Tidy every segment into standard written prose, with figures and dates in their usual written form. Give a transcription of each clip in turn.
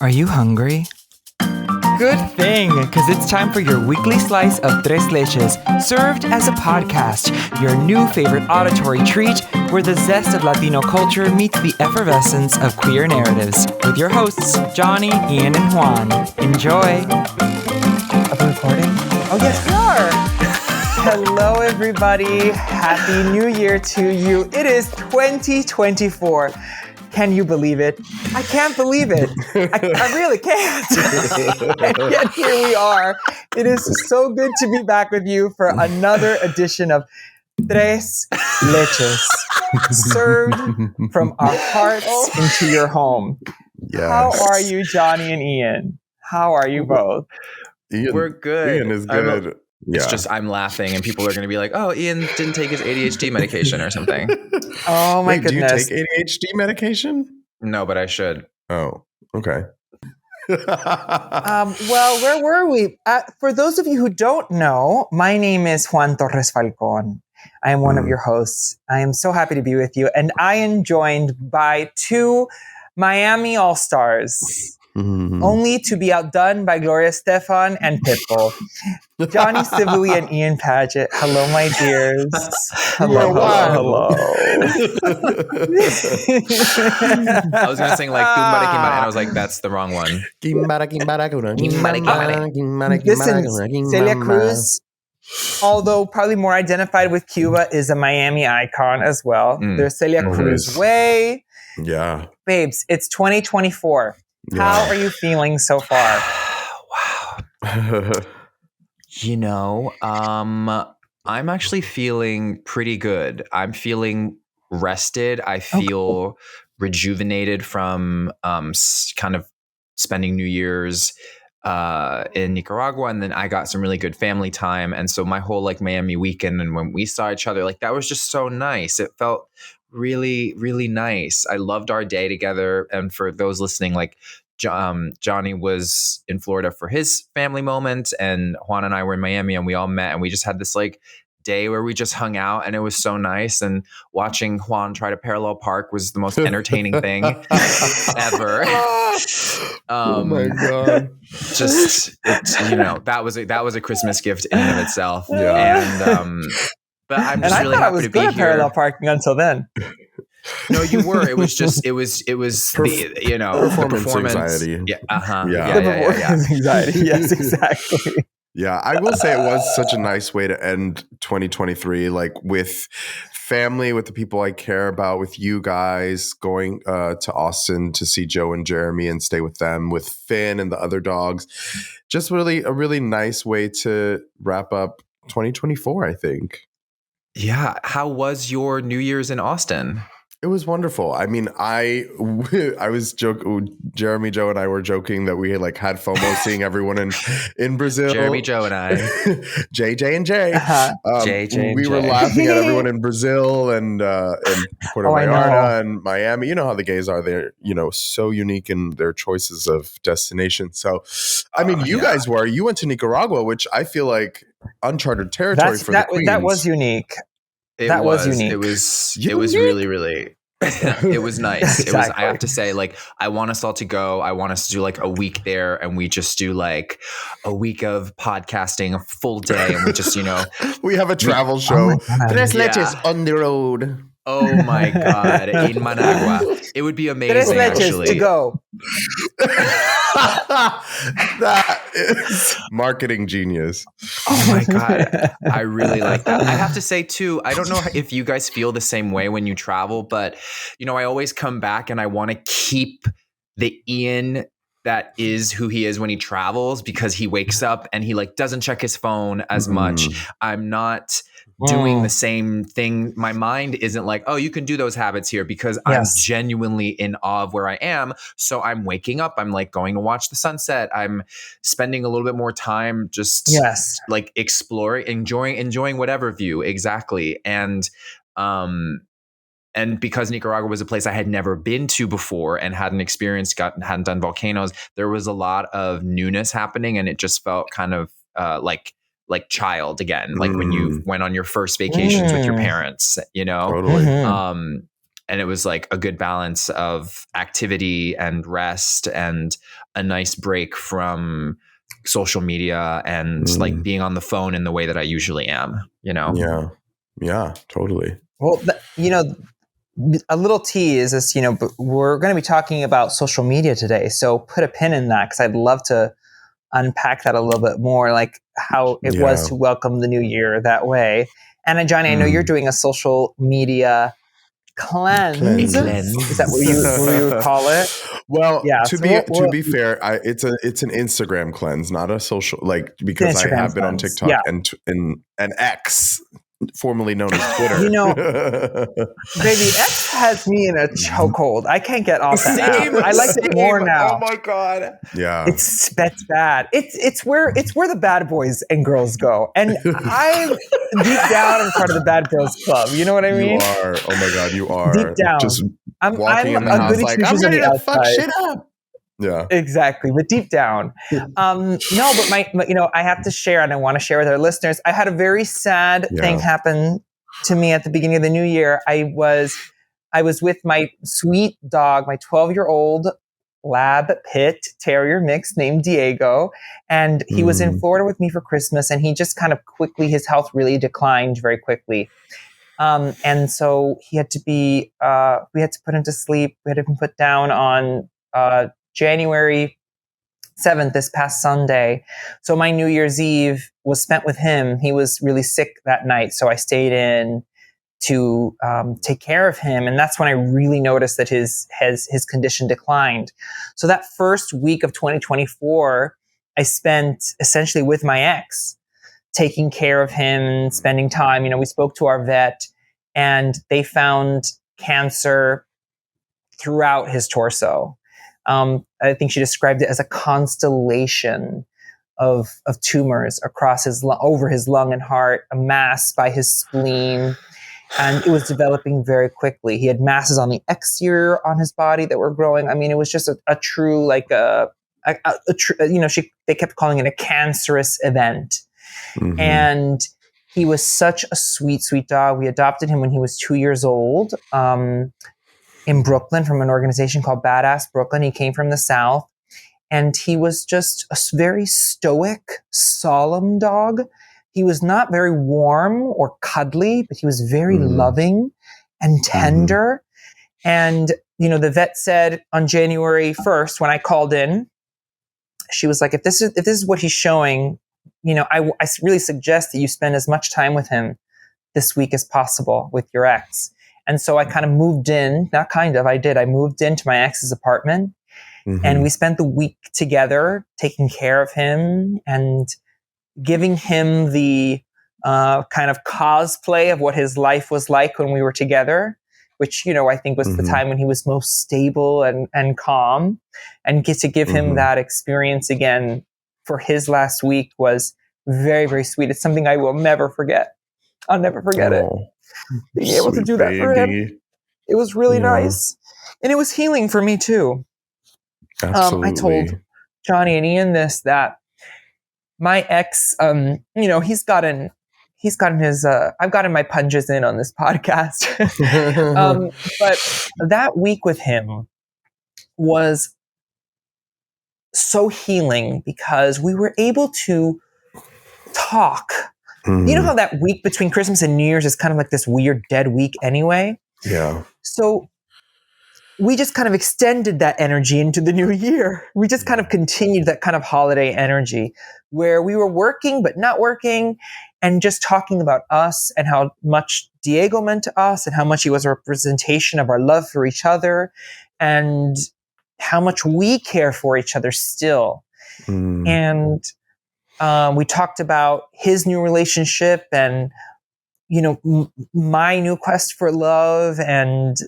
Are you hungry? Good thing, because it's time for your weekly slice of Tres Leches, served as a podcast, your new favorite auditory treat where the zest of Latino culture meets the effervescence of queer narratives. With your hosts, Johnny, Ian, and Juan. Enjoy! Are we recording? Oh, yes, we are! Hello, everybody. Happy New Year to you. It is 2024. Can you believe it? I can't believe it. I really can't. And yet here we are. It is so good to be back with you for another edition of Tres Leches, served from our hearts into your home. Yes. How are you, Johnny and Ian? How are you both? We're good. Ian is good. It's just I'm laughing and people are going to be like, oh, Ian didn't take his ADHD medication or something. Oh, my goodness. Do you take ADHD medication? No, but I should. Oh, okay. Well, where were we? For those of you who don't know, my name is Juan Torres-Falcon. I am one of your hosts. I am so happy to be with you. And I am joined by two Miami All-Stars. Only to be outdone by Gloria Estefan and Pitbull. Johnny Sibley and Ian Paget. Hello, my dears. Hello. I was going to sing like Kimbara Kimbara, and I was like, that's the wrong one. Listen, Celia Cruz, although probably more identified with Cuba, is a Miami icon as well. There's Celia Cruz way. Yeah. Babes, it's 2024. Yeah. How are you feeling so far? Wow. You know, I'm actually feeling pretty good. I'm feeling rested. I feel rejuvenated from kind of spending New Year's in Nicaragua, and then I got some really good family time. And so my whole like Miami weekend, and when we saw each other, like that was just so nice. It felt really, really nice. I loved our day together. And for those listening, like Johnny was in Florida for his family moment, and Juan and I were in Miami, and we all met, and we just had this like day where we just hung out, and it was so nice. And watching Juan try to parallel park was the most entertaining thing ever. Oh my god! Just that was a Christmas gift in and of itself. Yeah. And but I'm just really happy to be here. Parallel parking until then. No, you were. It was the performance anxiety. Yeah. Performance anxiety. Yes, exactly. Yeah, I will say it was such a nice way to end 2023, like with family, with the people I care about, with you guys, going to Austin to see Joe and Jeremy and stay with them, with Finn and the other dogs. Just really a really nice way to wrap up 2024, I think. Yeah. How was your New Year's in Austin? It was wonderful. I mean, I was joking. Jeremy, Joe, and I were joking that we had FOMO seeing everyone in Brazil. Jeremy, Joe, and I. JJ and Jay. JJ. We were laughing at everyone in Brazil and Puerto Vallarta and Miami. You know how the gays are. They're so unique in their choices of destinations. So, I mean, you guys were. You went to Nicaragua, which I feel like uncharted territory for the Queens. That was unique. That was unique. It was really, really. It was nice. Exactly. It was. I have to say, I want us all to go. I want us to do a week there, and we just do a week of podcasting, a full day, and we just we have a travel show. Tres Leches on the road. Oh my God, in Managua, it would be amazing. Tres Leches actually to go. That is marketing genius. Oh my God. I really like that. I have to say too, I don't know if you guys feel the same way when you travel, but I always come back and I want to keep the Ian that is who he is when he travels, because he wakes up and he doesn't check his phone as much. I'm not doing the same thing. My mind isn't oh, you can do those habits here, because I'm genuinely in awe of where I am. So I'm waking up, I'm going to watch the sunset. I'm spending a little bit more time just exploring, enjoying whatever view. Exactly. And because Nicaragua was a place I had never been to before and hadn't experienced, hadn't done volcanoes, there was a lot of newness happening, and it just felt kind of like child again, like when you went on your first vacations with your parents, Totally. And it was like a good balance of activity and rest and a nice break from social media and like being on the phone in the way that I usually am, you know? Yeah, totally. Well, a little tease is, but we're going to be talking about social media today. So put a pin in that because I'd love to unpack that a little bit more, like how it was to welcome the new year that way. And Johnny, I know you're doing a social media cleanse. Is that what you would call it? Well, yeah. to be fair, it's an Instagram cleanse, not a social, like, because I have been on TikTok and X, formerly known as Twitter. Baby, X has me in a chokehold. I can't get off that app. I like it more now. Oh my God. Yeah. That's bad. It's where the bad boys and girls go. And I'm deep down I'm part of the bad girls club. You know what I mean? You are. Oh my God, you are. Deep down. Just I'm in the house like, I'm ready to fuck shit up. Yeah, exactly. But deep down, no. But I have to share, and I want to share with our listeners. I had a very sad thing happen to me at the beginning of the new year. I was with my sweet dog, my 12-year-old lab pit terrier mix named Diego, and he was in Florida with me for Christmas. And he just kind of quickly, his health really declined very quickly. And so he had to be, we had to put him to sleep. We had him put down on January 7th, this past Sunday. So my New Year's Eve was spent with him. He was really sick that night. So I stayed in to take care of him. And that's when I really noticed that his condition declined. So that first week of 2024, I spent essentially with my ex, taking care of him, spending time. We spoke to our vet, and they found cancer throughout his torso. I think she described it as a constellation of tumors across over his lung and heart, a mass by his spleen, and it was developing very quickly. He had masses on the exterior on his body that were growing. I mean, it was just a true, like they kept calling it a cancerous event. Mm-hmm. And he was such a sweet, sweet dog. We adopted him when he was 2 years old. In Brooklyn from an organization called Badass Brooklyn. He came from the South, and he was just a very stoic, solemn dog. He was not very warm or cuddly, but he was very loving and tender. And, the vet said on January 1st, when I called in, she was like, if this is what he's showing, I really suggest that you spend as much time with him this week as possible with your ex. And so I kind of moved in, I moved into my ex's apartment, and we spent the week together taking care of him and giving him the kind of cosplay of what his life was like when we were together, which, I think was the time when he was most stable and calm, and get to give him that experience again for his last week was very, very sweet. It's something I will never forget. I'll never forget it. Being able to do that for him, it was really nice, and it was healing for me too. Absolutely. I told Johnny and Ian that my ex, he's gotten his. I've gotten my punches in on this podcast, but that week with him was so healing because we were able to talk. You know how that week between Christmas and New Year's is kind of like this weird dead week anyway? Yeah. So we just kind of extended that energy into the new year. We just kind of continued that kind of holiday energy where we were working but not working, and just talking about us and how much Diego meant to us and how much he was a representation of our love for each other and how much we care for each other still. And we talked about his new relationship and, my new quest for love and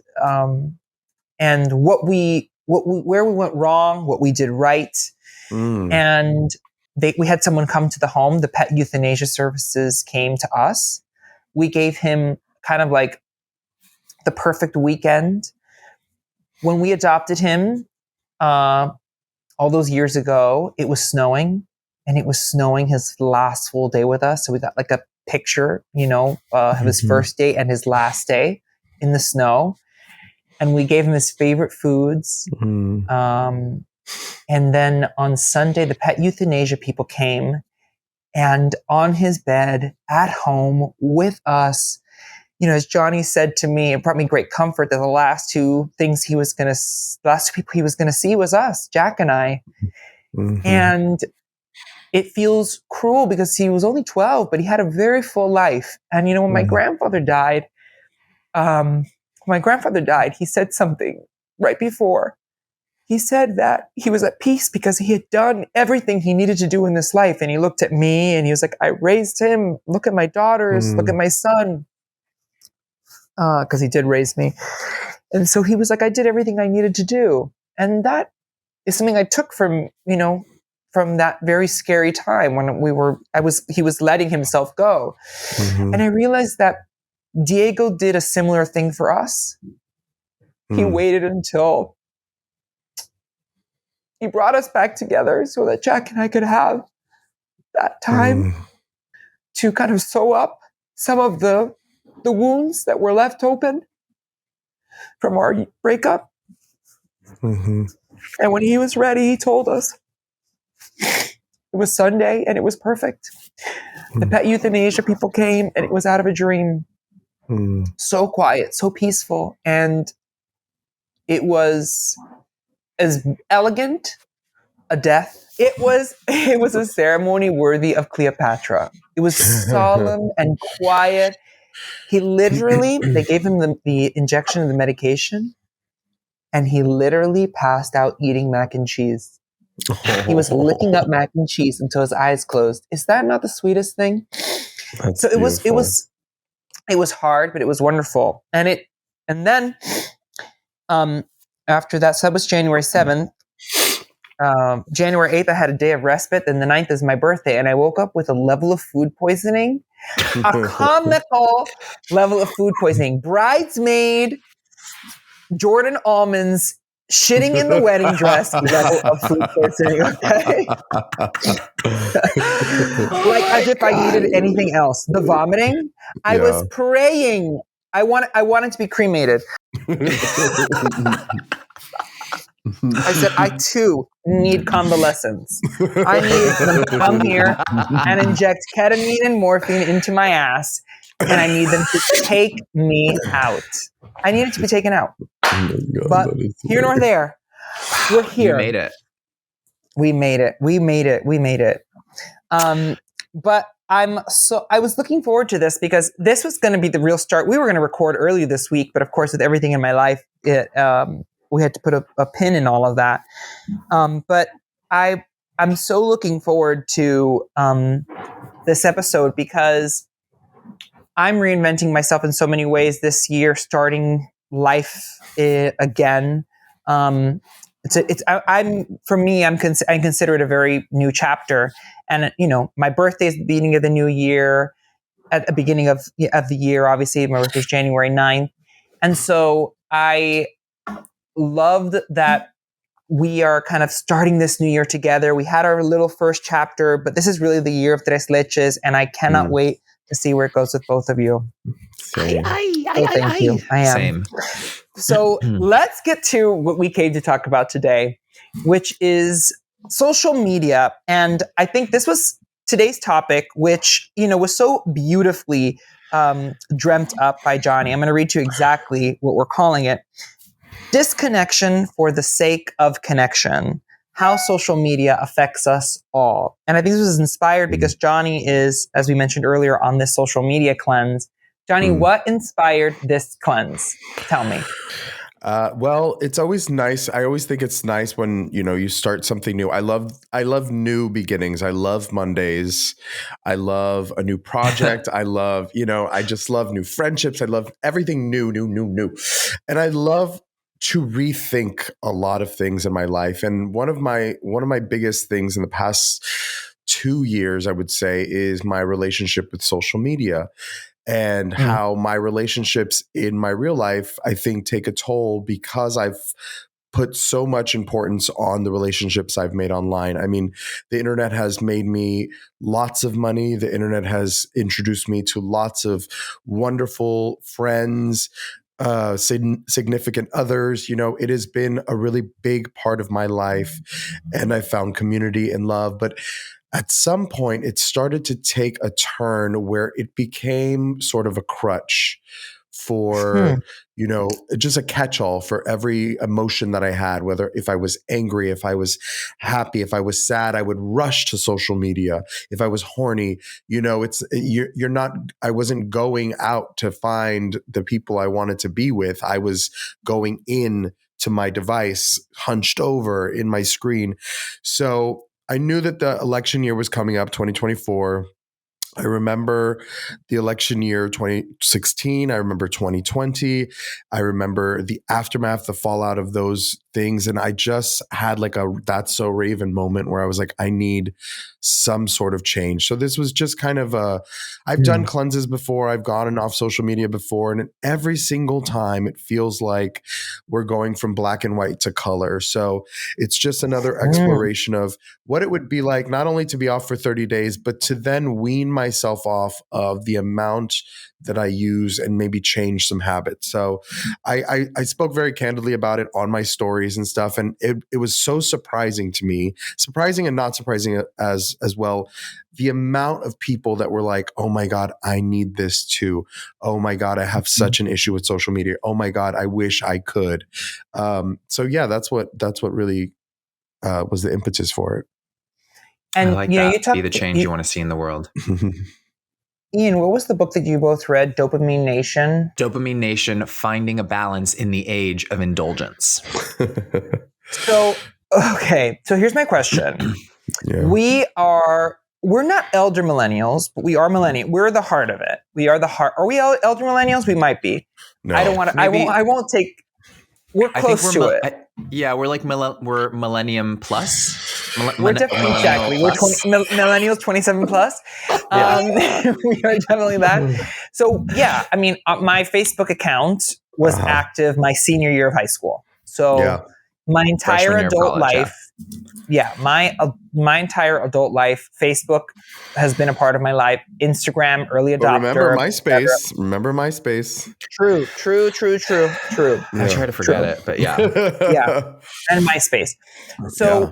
where we went wrong, what we did right. And we had someone come to the home. The pet euthanasia services came to us. We gave him kind of like the perfect weekend. When we adopted him, all those years ago, it was snowing. And it was snowing his last full day with us. So we got like a picture, of his first day and his last day in the snow. and we gave him his favorite foods. And then on Sunday, the pet euthanasia people came, and on his bed at home with us, you know, as Johnny said to me, it brought me great comfort that the last two people he was going to see was us, Jack and I. And it feels cruel because he was only 12, but he had a very full life. And, you know, when my grandfather died, he said something right before. He said that he was at peace because he had done everything he needed to do in this life. And he looked at me and he was like, I raised him. Look at my daughters. Look at my son. Because he did raise me. And so he was like, I did everything I needed to do. And that is something I took from, you know, from that very scary time when he was letting himself go. And I realized that Diego did a similar thing for us. He waited until he brought us back together so that Jack and I could have that time to kind of sew up some of the wounds that were left open from our breakup. And when he was ready, he told us. It was Sunday and it was perfect. The pet euthanasia people came and it was out of a dream. So quiet, so peaceful. And it was as elegant a death. It was a ceremony worthy of Cleopatra. It was solemn and quiet. He literally, they gave him the injection of the medication, and he literally passed out eating mac and cheese. He was licking up mac and cheese until his eyes closed. Is that not the sweetest thing? That's so it beautiful. was hard, but it was wonderful. And then after that, so that was January 7th. January 8th, I had a day of respite. Then the 9th is my birthday. And I woke up with a level of food poisoning, a comical level of food poisoning. Bridesmaid, Jordan Almonds, shitting in the wedding dress level of food poisoning. Okay? Like as if I needed anything else. The vomiting, I was praying. I wanted to be cremated. I said, I too need convalescence. I need them to come here and inject ketamine and morphine into my ass, and I need them to take me out. I needed to be taken out. Oh my God, but here nor there, we're here. You made it. We made it. But I was looking forward to this because this was going to be the real start. We were going to record earlier this week, but of course, with everything in my life, we had to put a pin in all of that. But I'm so looking forward to this episode because I'm reinventing myself in so many ways this year, starting life again. I consider it a very new chapter. And, you know, my birthday is the beginning of the new year. At the beginning of the year, obviously, my birthday is January 9th. And so I loved that we are kind of starting this new year together. We had our little first chapter, but this is really the year of Tres Leches, and I cannot wait to see where it goes with both of you. Same. Thank you. I am. Same. So let's get to what we came to talk about today, which is social media. And I think this was today's topic, which, you know, was so beautifully dreamt up by Johnny. I'm going to read you exactly what we're calling it. Disconnection for the sake of connection. How social media affects us all. And I think this was inspired because Johnny is, as we mentioned earlier, on this social media cleanse. Johnny, what inspired this cleanse? Tell me. Well, it's always nice. I always think it's nice when, you know, you start something new. I love new beginnings. I love Mondays. I love a new project. I just love new friendships. I love everything new. And I love to rethink a lot of things in my life. And one of my biggest things in the past 2 years, I would say, is my relationship with social media. And how my relationships in my real life, I think, take a toll because I've put so much importance on the relationships I've made online. I mean, the internet has made me lots of money. The internet has introduced me to lots of wonderful friends, significant others. It has been a really big part of my life, and I found community and love. But at some point, it started to take a turn where it became sort of a crutch for, just a catch-all for every emotion that I had, whether if I was angry, if I was happy, if I was sad, I would rush to social media. If I was horny, I wasn't going out to find the people I wanted to be with. I was going in to my device, hunched over in my screen. So I knew that the election year was coming up, 2024. I remember the election year 2016. I remember 2020. I remember the aftermath, the fallout of those things. And I just had like a That's So Raven moment where I was like, I need some sort of change. So this was just kind of I've done cleanses before. I've gotten off social media before. And every single time it feels like we're going from black and white to color. So it's just another exploration of what it would be like, not only to be off for 30 days, but to then wean myself off of the amount that I use and maybe change some habits. So I spoke very candidly about it on my stories and stuff. And it was so surprising to me, surprising and not surprising as well, the amount of people that were like, oh my God, I need this too. Oh my God, I have such an issue with social media. Oh my God, I wish I could. So yeah, that's what really was the impetus for it. And I like that. Be the change you want to see in the world. Ian, what was the book that you both read? Dopamine Nation? Dopamine Nation, Finding a Balance in the Age of Indulgence. So here's my question. Yeah. We're not elder millennials, but we are millennials. We're the heart of it. We are the heart. Are we elder millennials? We might be. No. I don't want to, I won't take, we're close to it. We're like we're millennium plus. We're definitely exactly. We're millennials 27 plus. We are definitely that. So yeah, I mean, my Facebook account was active my senior year of high school. So my entire adult life, my entire adult life, Facebook has been a part of my life. Instagram, early adopter. Remember MySpace. True. I try to forget it, but yeah. And MySpace. So,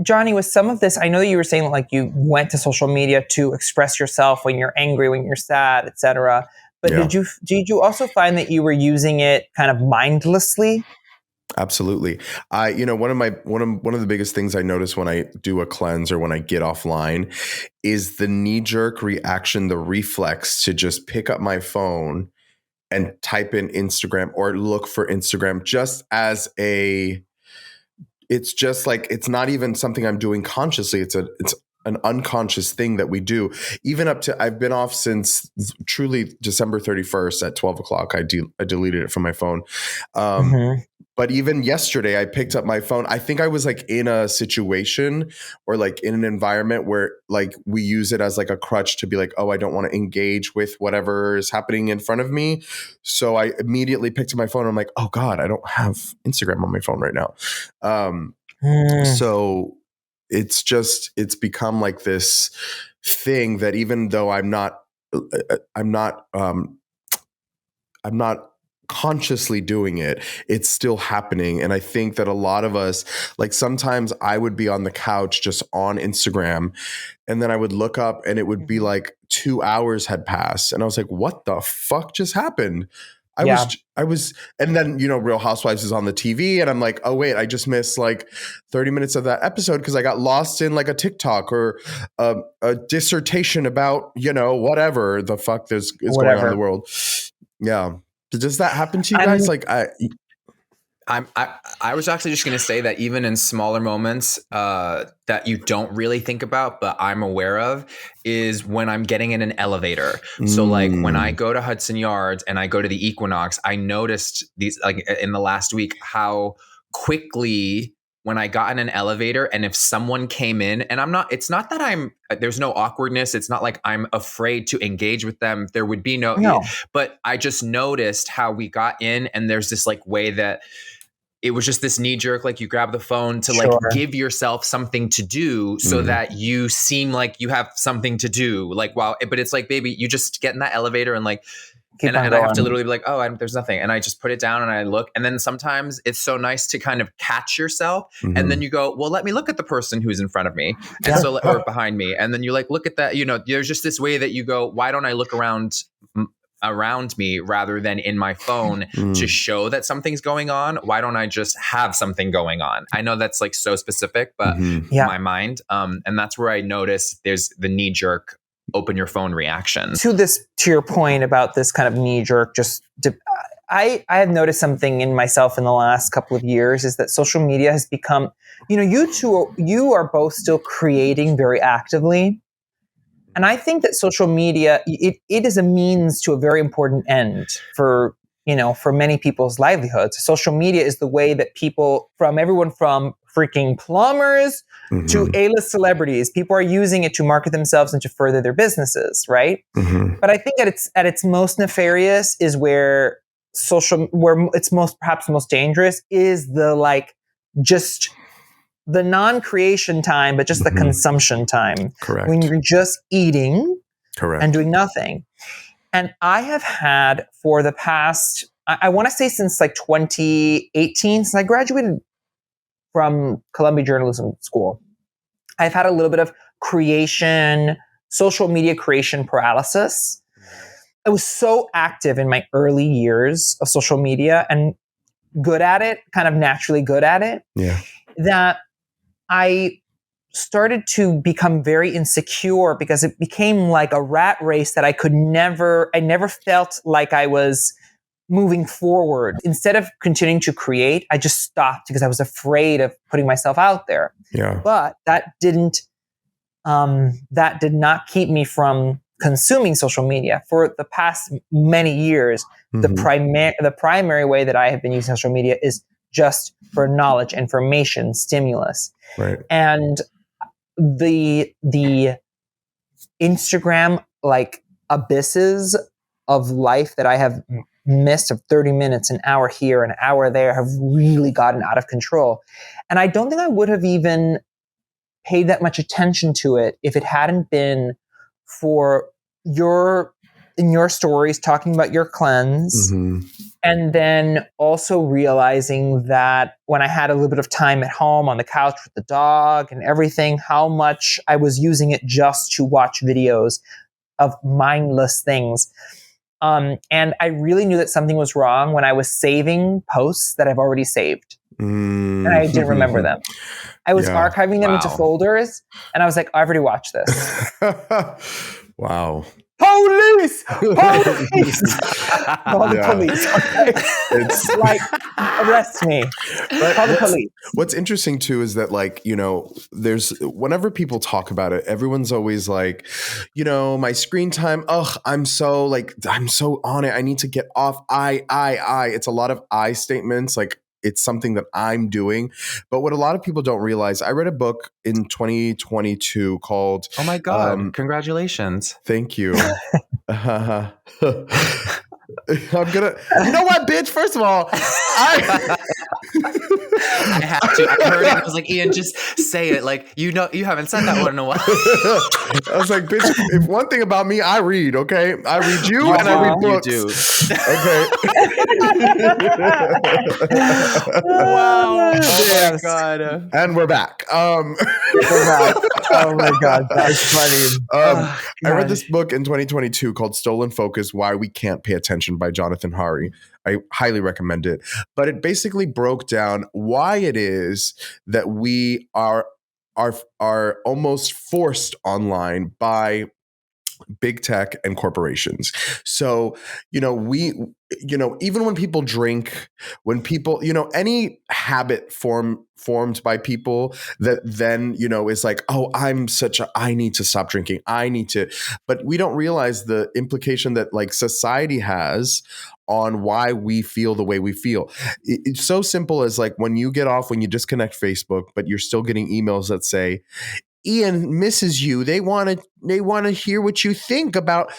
Johnny, with some of this, I know that you were saying like you went to social media to express yourself when you're angry, when you're sad, etc. But did you also find that you were using it kind of mindlessly? Absolutely. One of the biggest things I notice when I do a cleanse or when I get offline is the knee-jerk reaction, the reflex to just pick up my phone and type in Instagram or look for Instagram it's just like, it's not even something I'm doing consciously. It's an unconscious thing that we do. Even up to, I've been off since truly December 31st at 12 o'clock. I deleted it from my phone. But even yesterday, I picked up my phone. I think I was like in a situation or like in an environment where like we use it as like a crutch to be like, oh, I don't want to engage with whatever is happening in front of me. So I immediately picked up my phone. And I'm like, oh God, I don't have Instagram on my phone right now. So it's become like this thing that even though I'm not consciously doing it, it's still happening. And I think that a lot of us, like sometimes I would be on the couch just on Instagram and then I would look up and it would be like 2 hours had passed. And I was like, what the fuck just happened? I was, and then, Real Housewives is on the TV and I'm like, oh wait, I just missed like 30 minutes of that episode because I got lost in like a TikTok or a dissertation about, whatever the fuck is going on in the world. Yeah. Does that happen to you guys? I was actually just going to say that even in smaller moments that you don't really think about, but I'm aware of, is when I'm getting in an elevator. So like when I go to Hudson Yards and I go to the Equinox, I noticed these like in the last week how quickly when I got in an elevator and if someone came in and it's not that there's no awkwardness. It's not like I'm afraid to engage with them. There would be no, but I just noticed how we got in and there's this like way that it was just this knee jerk, like you grab the phone to like give yourself something to do so that you seem like you have something to do. Like, wow. But it's like, baby, you just get in that elevator and like, And I have to literally be like, oh, there's nothing. And I just put it down and I look. And then sometimes it's so nice to kind of catch yourself. Mm-hmm. And then you go, well, let me look at the person who's in front of me. And so, or behind me. And then you like, look at that, there's just this way that you go, why don't I look around me rather than in my phone to show that something's going on? Why don't I just have something going on? I know that's like so specific, but my mind, and that's where I notice there's the knee jerk open your phone reaction. To your point about this kind of knee jerk, I have noticed something in myself in the last couple of years is that social media has become, you are both still creating very actively. And I think that social media, it is a means to a very important end for many people's livelihoods. Social media is the way that people, from everyone from freaking plumbers to A-list celebrities, people are using it to market themselves and to further their businesses, right? But I think at its most nefarious is where it's perhaps most dangerous is just the non-creation time, but just the consumption time. Correct. When you're just eating Correct. and doing nothing. And I have had for the past, I want to say since 2018, since I graduated from Columbia Journalism School, I've had a little bit of social media creation paralysis. I was so active in my early years of social media and good at it, kind of naturally good at it, that I started to become very insecure because it became like a rat race that I never felt like I was moving forward. Instead of continuing to create, I just stopped because I was afraid of putting myself out there. Yeah. But that did not keep me from consuming social media for the past many years. The primary way that I have been using social media is just for knowledge, information, stimulus. Right. And the Instagram abysses of life that I have missed of 30 minutes, an hour here, an hour there, have really gotten out of control. And I don't think I would have even paid that much attention to it if it hadn't been for in your stories talking about your cleanse. And then also realizing that when I had a little bit of time at home on the couch with the dog and everything, how much I was using it just to watch videos of mindless things. And I really knew that something was wrong when I was saving posts that I've already saved. And I didn't remember them. I was archiving them into folders, and I was like, I've already watched this. Wow. Police! Police! Call the police. Okay? It's arrest me. Call the police. What's interesting too is that there's whenever people talk about it, everyone's always like, my screen time. I'm so on it. I need to get off. It's a lot of I statements. It's something that I'm doing. But what a lot of people don't realize, I read a book in 2022 called... Oh my God. Congratulations. Thank you. I'm gonna... You know what, bitch? First of all, I have to. I heard it. I was like, Ian, just say it. You haven't said that one in a while. I was like, bitch, if one thing about me, I read, okay? I read you and I read books. You do. Okay. Wow. Oh my God. And we're back. Oh my God. That's funny. I read this book in 2022 called Stolen Focus, Why We Can't Pay Attention by Jonathan Hari. I highly recommend it. But it basically broke down why it is that we are almost forced online by big tech and corporations. So, even when people drink, when people, any habit formed by people that then, is like, oh, I need to stop drinking. But we don't realize the implication that society has on why we feel the way we feel. It's so simple as when you disconnect Facebook, but you're still getting emails that say, Ian misses you. They want to hear what you think about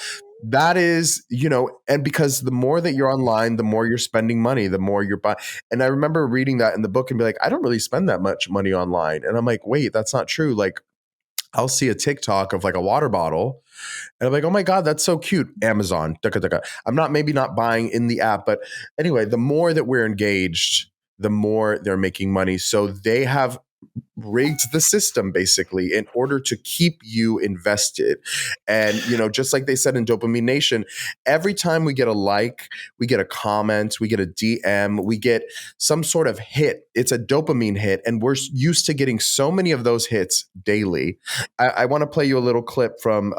that. Is, and because the more that you're online, the more you're spending money, the more you're buying. And I remember reading that in the book and be like, I don't really spend that much money online. And I'm like, wait, that's not true. I'll see a TikTok of like a water bottle and I'm like, oh my God, that's so cute. Amazon. Ducka, ducka. I'm maybe not buying in the app, but anyway, the more that we're engaged, the more they're making money. So they have rigged the system basically in order to keep you invested. And, just like they said in Dopamine Nation, every time we get a like, we get a comment, we get a DM, we get some sort of hit. It's a dopamine hit. And we're used to getting so many of those hits daily. I want to play you a little clip from,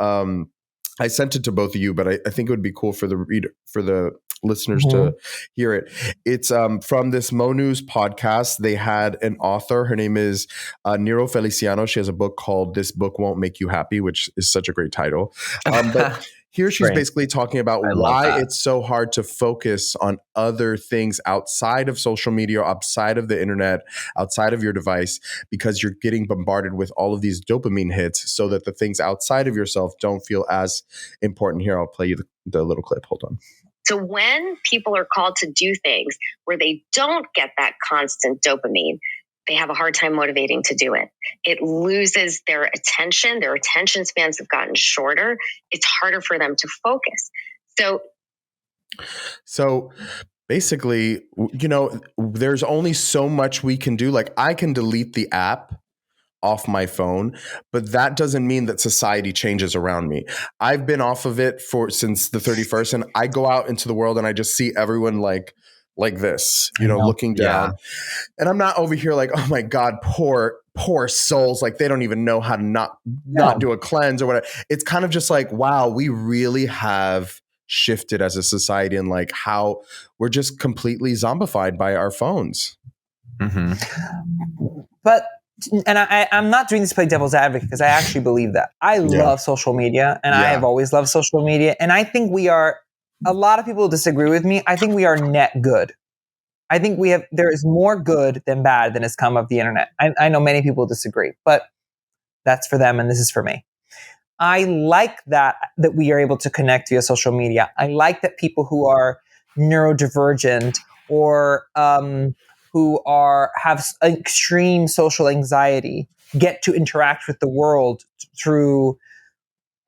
I sent it to both of you, but I think it would be cool for the listeners to hear it. It's from this Mo News podcast. They had an author. Her name is Nero Feliciano. She has a book called This Book Won't Make You Happy, which is such a great title. But here she's basically talking about why it's so hard to focus on other things outside of social media, outside of the internet, outside of your device, because you're getting bombarded with all of these dopamine hits so that the things outside of yourself don't feel as important. Here, I'll play you the little clip. Hold on. So when people are called to do things where they don't get that constant dopamine, they have a hard time motivating to do it. It loses their attention. Their attention spans have gotten shorter. It's harder for them to focus. So basically, there's only so much we can do. Like I can delete the app off my phone, but that doesn't mean that society changes around me. I've been off of it since the 31st, and I go out into the world and I just see everyone like this, looking down. And I'm not over here like, oh my God, poor souls. Like they don't even know how to not do a cleanse or whatever. It's kind of just like, wow, we really have shifted as a society and like how we're just completely zombified by our phones. Mm-hmm. But I'm not doing this to play devil's advocate because I actually believe that. I love social media and I have always loved social media. And I think a lot of people disagree with me. I think we are net good. I think there is more good than bad that has come of the internet. I know many people disagree, but that's for them and this is for me. I like that we are able to connect via social media. I like that people who are neurodivergent or who have extreme social anxiety get to interact with the world through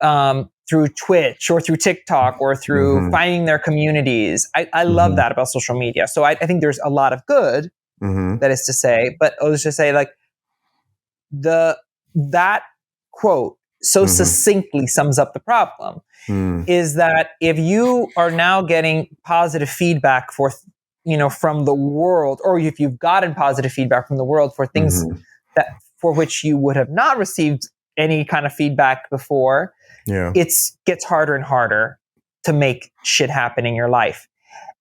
Twitch or through TikTok or through finding their communities. I love that about social media. So I think there's a lot of good, that is to say, but I was just say like that quote so succinctly sums up the problem is that if you are now getting positive feedback from the world, or if you've gotten positive feedback from the world for things for which you would have not received any kind of feedback before, it gets harder and harder to make shit happen in your life.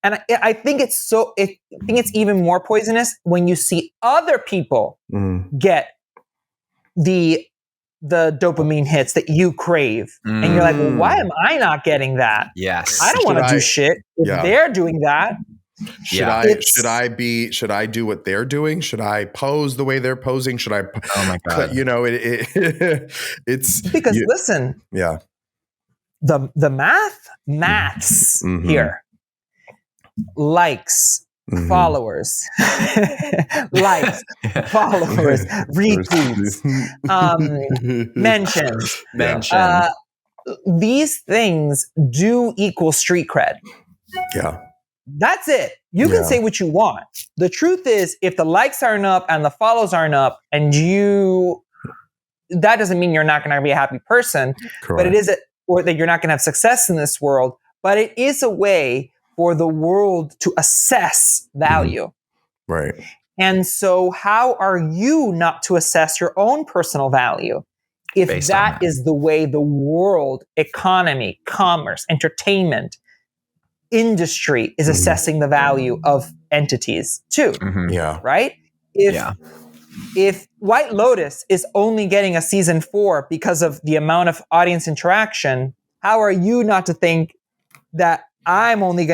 And I think it's even more poisonous when you see other people get the dopamine hits that you crave. And you're like, well, why am I not getting that? Yes. I don't want to do shit if they're doing that. Should I do what they're doing? Should I pose the way they're posing? Should I? Oh my God! It's because listen. Yeah. The maths here. Likes, followers, retweets, mentions. These things do equal street cred. Yeah. That's it. You can say what you want. The truth is, if the likes aren't up and the follows aren't up, and that doesn't mean you're not going to be a happy person. Correct. But it is or that you're not going to have success in this world. But it is a way for the world to assess value. Right. And so how are you not to assess your own personal value if that is the way the world, economy, commerce, entertainment, industry is assessing the value of entities too? Yeah. Right? If White Lotus is only getting a season 4 because of the amount of audience interaction, how are you not to think that I'm only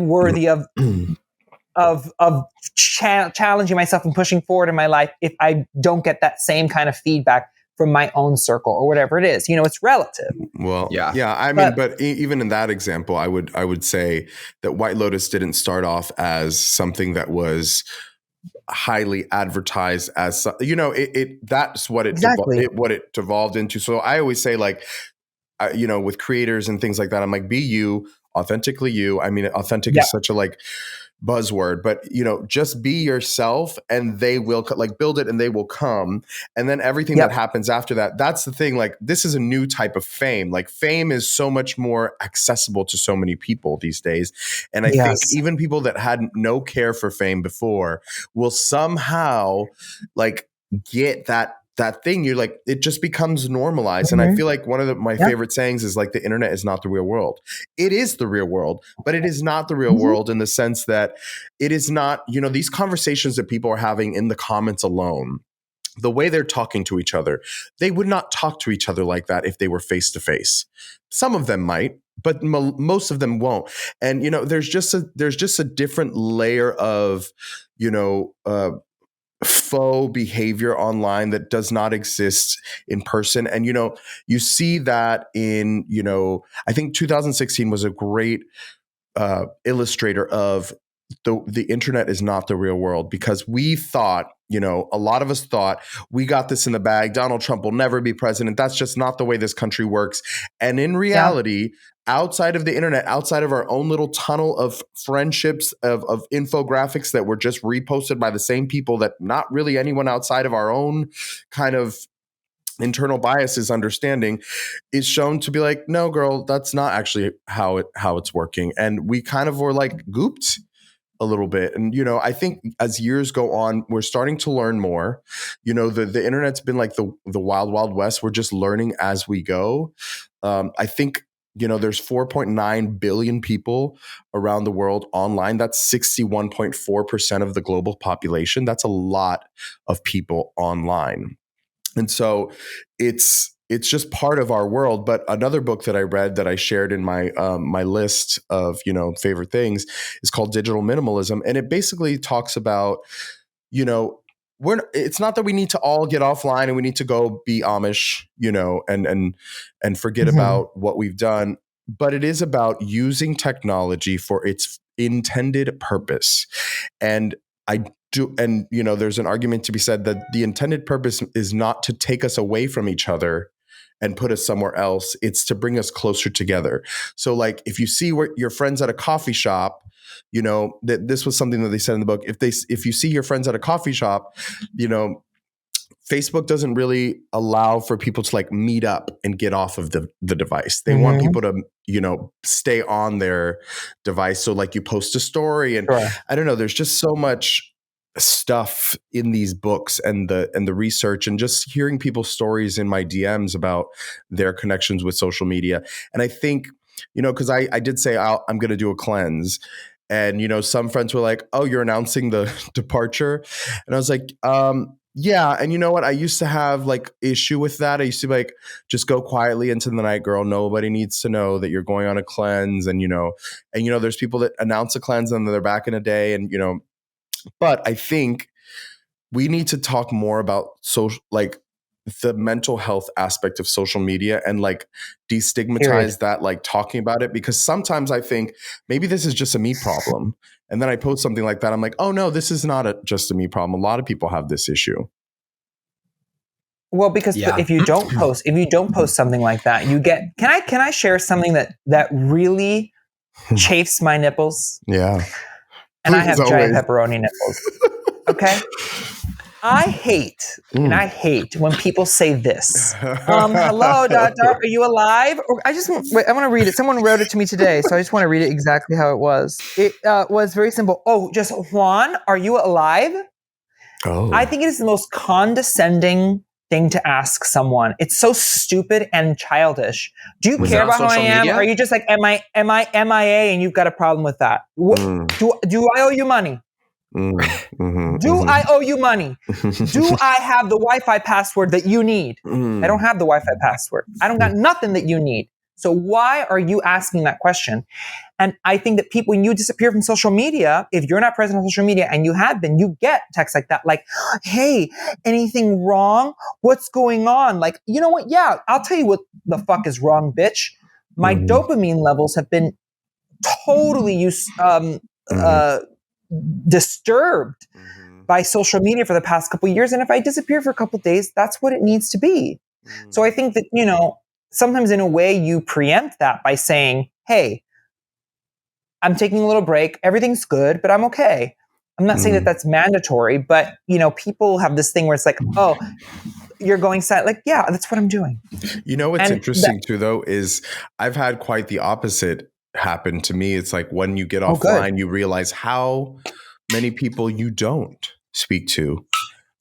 worthy of challenging myself and pushing forward in my life if I don't get that same kind of feedback from my own circle or whatever it is? It's relative. Well, yeah. I mean, but even in that example, I would say that White Lotus didn't start off as something that was highly advertised as, that's what Exactly. what it devolved into. So I always say, like, with creators and things like that, I'm like, be you, authentically you. I mean, authentic is such a like buzzword, but just be yourself, and they will build it, and they will come. And then everything that happens after that, that's the thing. Like, this is a new type of fame. Like, fame is so much more accessible to so many people these days. And I think even people that had no care for fame before will somehow like get that thing. You're like, it just becomes normalized. And I feel like one of my favorite sayings is like, the internet is not the real world. It is the real world, but it is not the real world in the sense that it is not, these conversations that people are having in the comments alone, the way they're talking to each other, they would not talk to each other like that if they were face to face. Some of them might, but most of them won't. And, there's just a different layer of, faux behavior online that does not exist in person. And, you see that in, I think 2016 was a great illustrator of the internet is not the real world, because we thought, a lot of us thought we got this in the bag. Donald Trump will never be president. That's just not the way this country works. And in reality, outside of the internet, outside of our own little tunnel of friendships, of infographics that were just reposted by the same people that not really anyone outside of our own kind of internal biases understanding, is shown to be like, no, girl, that's not actually how it's working. And we kind of were like gooped a little bit. And, I think as years go on, we're starting to learn more. The internet's been like the wild, wild west. We're just learning as we go. I think, there's 4.9 billion people around the world online. That's 61.4% of the global population. That's a lot of people online. And so it's just part of our world. But another book that I read that I shared in my my list of favorite things is called Digital Minimalism, and it basically talks about it's not that we need to all get offline and we need to go be Amish, and forget about what we've done, but it is about using technology for its intended purpose. And there's an argument to be said that the intended purpose is not to take us away from each other and put us somewhere else. It's to bring us closer together. So like, if you see your friends at a coffee shop, that this was something that they said in the book. If you see your friends at a coffee shop, Facebook doesn't really allow for people to like meet up and get off of the device. They want people to, stay on their device. So like, you post a story, and I don't know, there's just so much stuff in these books and the research, and just hearing people's stories in my DMs about their connections with social media. And I think, because I did say I'm going to do a cleanse, and some friends were like, "Oh, you're announcing the departure," and I was like, yeah. And you know what? I used to have like issue with that. I used to be like, just go quietly into the night, girl. Nobody needs to know that you're going on a cleanse. And, there's people that announce a cleanse and they're back in a day. And, but I think we need to talk more about the mental health aspect of social media, and like destigmatize that, like talking about it, because sometimes I think maybe this is just a me problem. And then I post something like that. I'm like, oh no, this is not just a me problem. A lot of people have this issue. Well, because if you don't post something like that, you get, can I share something that really chafes my nipples? Yeah. And I have giant pepperoni nipples. Okay. I hate when people say this. Hello, doctor, are you alive? Or I want to read it. Someone wrote it to me today, so I just want to read it exactly how it was. It was very simple. Oh, just Juan, are you alive? Oh. I think it is the most condescending thing to ask someone. It's so stupid and childish. Do you care about who I am? Media? Or are you just like, am I MIA and you've got a problem with that? Do I owe you money? Do I owe you money? Do I have the Wi-Fi password that you need? I don't have the Wi-Fi password. I don't got nothing that you need. So why are you asking that question? And I think that people, when you disappear from social media, if you're not present on social media and you have been, you get texts like that, like, hey, anything wrong? What's going on? Like, you know what? Yeah, I'll tell you what the fuck is wrong, bitch. My dopamine levels have been totally disturbed by social media for the past couple of years. And if I disappear for a couple of days, that's what it needs to be. So I think that, you know, sometimes in a way you preempt that by saying, hey, I'm taking a little break. Everything's good, but I'm okay. I'm not saying that that's mandatory, but, you know, people have this thing where it's like, oh, you're going silent. Like, yeah, that's what I'm doing. You know, what's interesting too, though, is I've had quite the opposite happen to me. It's like when you get offline, you realize how many people you don't speak to,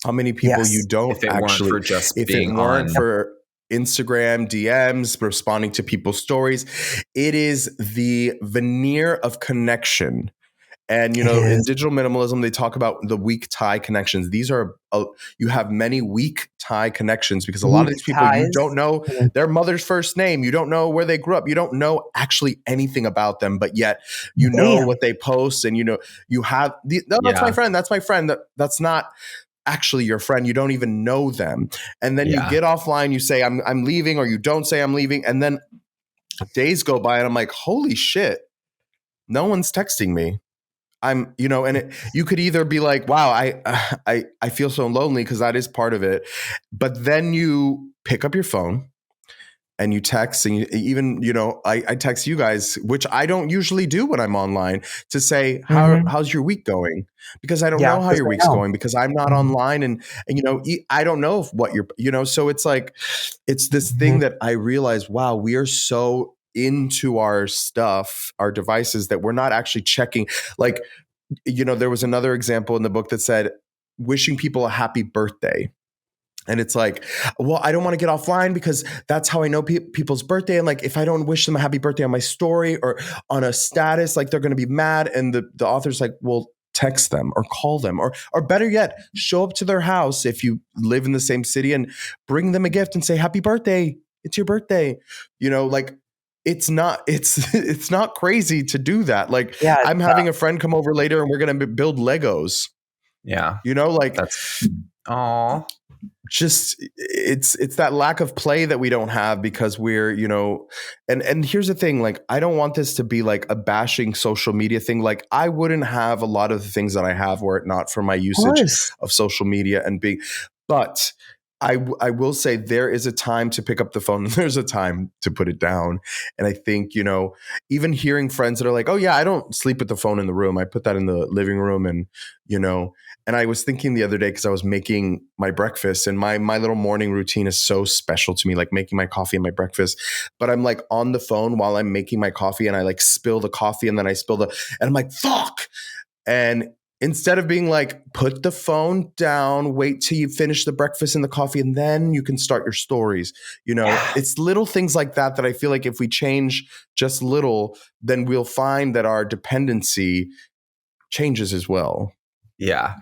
how many people you don't if it actually, weren't for just if being it weren't on for Instagram DMs, responding to people's stories, it is the veneer of connection. And, you know, in digital minimalism, they talk about the weak tie connections. These are, you have many weak tie connections because a lot of these people, you don't know their mother's first name. You don't know where they grew up. You don't know actually anything about them, but yet you know what they post and, you know, you have, that's my friend. That's my friend. That's not actually your friend. You don't even know them. And then you get offline, you say, I'm leaving, or you don't say I'm leaving. And then days go by and I'm like, holy shit, no one's texting me. I'm, you know, and you could either be like, wow, I feel so lonely, because that is part of it. But then you pick up your phone and you text, and even, you know, I text you guys, which I don't usually do when I'm online, to say, how's your week going? Because I don't know how your week's going, because I'm not online, and, you know, I don't know what you're, you know, so it's like, it's this thing that I realize, wow, we are so into our stuff, our devices, that we're not actually checking. Like, you know, there was another example in the book that said wishing people a happy birthday. And it's like, well, I don't want to get offline because that's how I know people's birthday. And like, if I don't wish them a happy birthday on my story or on a status, like they're going to be mad. And the author's like, well, text them or call them, or better yet, show up to their house if you live in the same city and bring them a gift and say, happy birthday. It's your birthday. You know, like, it's not crazy to do that. Like, I'm having a friend come over later and we're going to build Legos. Yeah. You know, like, that's, just it's that lack of play that we don't have because we're, you know, and here's the thing, like, I don't want this to be like a bashing social media thing. Like, I wouldn't have a lot of the things that I have were it not for my usage of social media and but I will say there is a time to pick up the phone and there's a time to put it down. And I think, you know, even hearing friends that are like, oh yeah, I don't sleep with the phone in the room. I put that in the living room. And, you know, and I was thinking the other day, because I was making my breakfast, and my little morning routine is so special to me, like making my coffee and my breakfast. But I'm like on the phone while I'm making my coffee, and I like spill the coffee, and then I spill and I'm like, fuck. And instead of being like, put the phone down, wait till you finish the breakfast and the coffee, and then you can start your stories. You know, it's little things like that that I feel like if we change just little, then we'll find that our dependency changes as well. Yeah.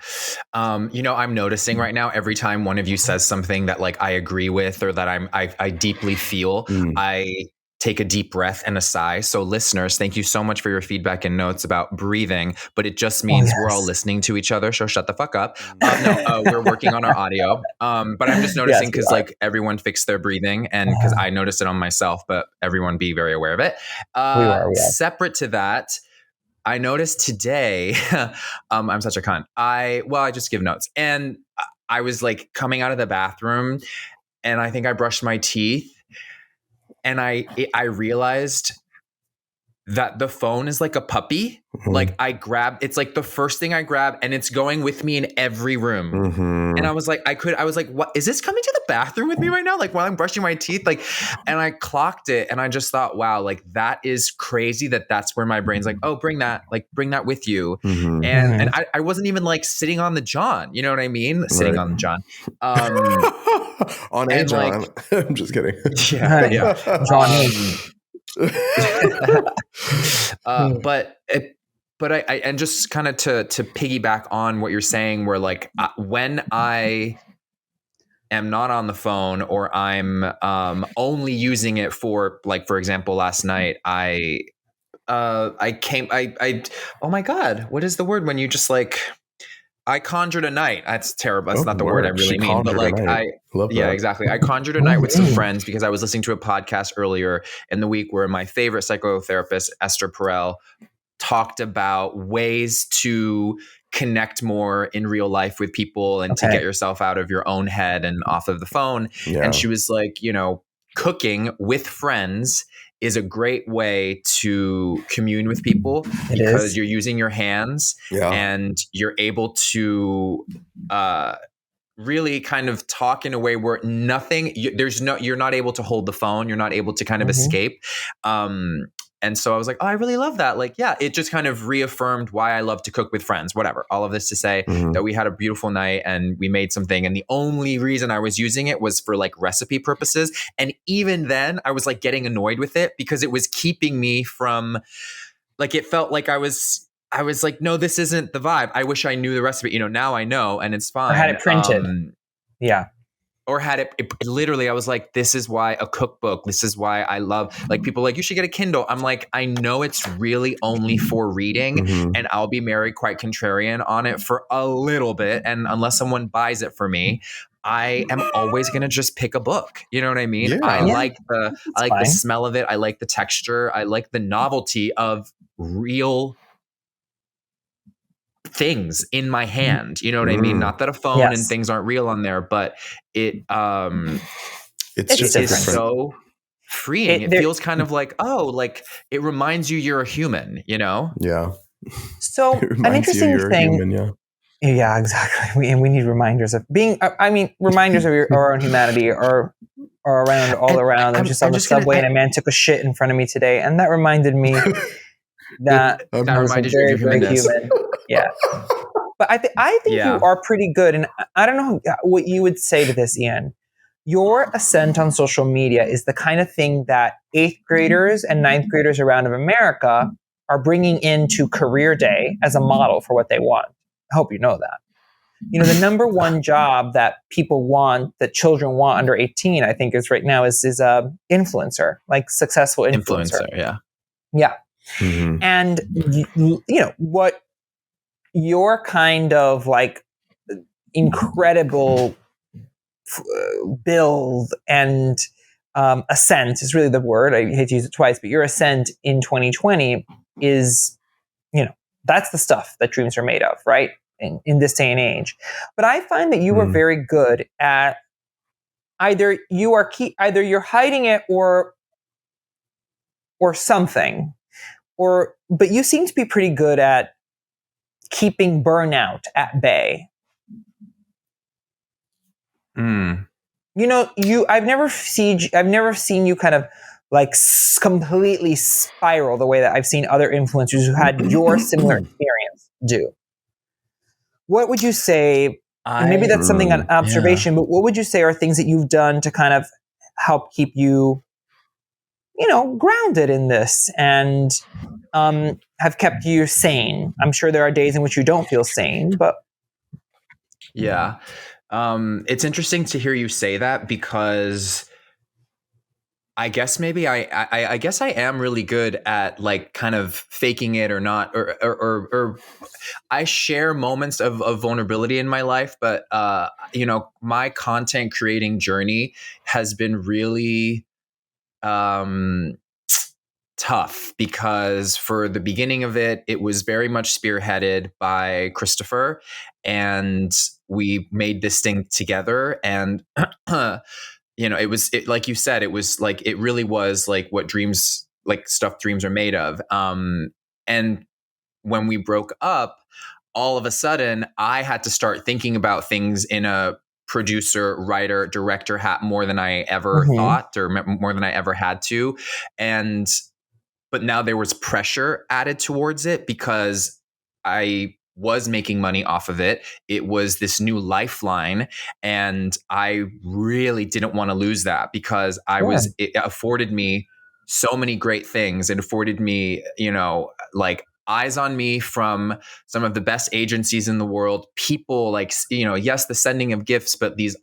You know, I'm noticing right now, every time one of you says something that like I agree with, or that I deeply feel, I take a deep breath and a sigh. So listeners, thank you so much for your feedback and notes about breathing, but it just means we're all listening to each other. So shut the fuck up. We're working on our audio. But I'm just noticing because like everyone fixed their breathing, and because I noticed it on myself, but everyone be very aware of it. Separate to that, I noticed today, I'm such a cunt. I just give notes. And I was like coming out of the bathroom, and I think I brushed my teeth, and I realized that the phone is like a puppy. Like it's like the first thing I grab, and it's going with me in every room. And I was like, what is this coming to the bathroom with me right now? Like while I'm brushing my teeth, like, and I clocked it, and I just thought, wow, like that is crazy that's where my brain's like, oh, bring that with you. And I wasn't even like sitting on the John, you know what I mean? Sitting on the John. On a John. Like, I'm just kidding. Yeah. John. But I and just kind of to piggyback on what you're saying, where like when I am not on the phone, or I'm only using it for, like, for example, last night oh my God, what is the word when you just like, I conjured a night. That's terrible. That's not the word I really mean. But like exactly. I conjured a night with some friends because I was listening to a podcast earlier in the week where my favorite psychotherapist, Esther Perel, talked about ways to connect more in real life with people and to get yourself out of your own head and off of the phone. Yeah. And she was like, you know, cooking with friends is a great way to commune with people because you're using your hands and you're able to really kind of talk in a way where you're not able to hold the phone. You're not able to kind of escape. And so I was like, oh, I really love that. Like, yeah, it just kind of reaffirmed why I love to cook with friends, whatever. All of this to say that we had a beautiful night and we made something. And the only reason I was using it was for like recipe purposes. And even then I was like getting annoyed with it because it was keeping me from like, it felt like I was like, no, this isn't the vibe. I wish I knew the recipe. You know, now I know and it's fine. Or had it printed. Or had it literally, I was like, this is why a cookbook, this is why I love, like people like, you should get a Kindle. I'm like, I know it's really only for reading and I'll be married quite contrarian on it for a little bit. And unless someone buys it for me, I am always going to just pick a book. You know what I mean? Yeah. I like the smell of it. I like the texture. I like the novelty of real things in my hand, you know what I mean? Not that a phone and things aren't real on there, but it is so freeing. It feels kind of like, oh, like it reminds you you're a human, you know? Yeah. So an interesting thing. Human, yeah, exactly. We need reminders of being. I mean, reminders of our own humanity are around all around. I was just on the subway and a man took a shit in front of me today, and that reminded me that reminded you of your humanness. Human. Yeah. But I think you are pretty good. And I don't know what you would say to this, Ian. Your ascent on social media is the kind of thing that 8th graders and 9th graders around of America are bringing into Career Day as a model for what they want. I hope you know that. You know, the number one job that people want, that children want under 18, I think is right now is a influencer, like successful influencer. Yeah. Mm-hmm. And, you know, what your kind of like incredible build and ascent is really the word. I hate to use it twice, but your ascent in 2020 is, you know, that's the stuff that dreams are made of, right? In this day and age. But I find that you were very good at either you're hiding it or something. But you seem to be pretty good at keeping burnout at bay. You know, I've never seen you kind of like completely spiral the way that I've seen other influencers who had your similar experience do. What would you say? Maybe that's something on observation, but what would you say are things that you've done to kind of help keep you, you know, grounded in this and have kept you sane? I'm sure there are days in which you don't feel sane, but it's interesting to hear you say that because I guess maybe I guess I am really good at like kind of faking it or not, or I share moments of vulnerability in my life, but you know, my content creating journey has been really tough because for the beginning of it, it was very much spearheaded by Christopher, and we made this thing together. And you know, it like you said, it was like, it really was like what dreams, like stuff dreams are made of. And when we broke up, all of a sudden I had to start thinking about things in a producer, writer, director hat more than I ever thought, or more than I ever had to. But now there was pressure added towards it because I was making money off of it. It was this new lifeline, and I really didn't want to lose that because it afforded me so many great things. It afforded me, you know, like eyes on me from some of the best agencies in the world, people like, you know, yes, the sending of gifts, but these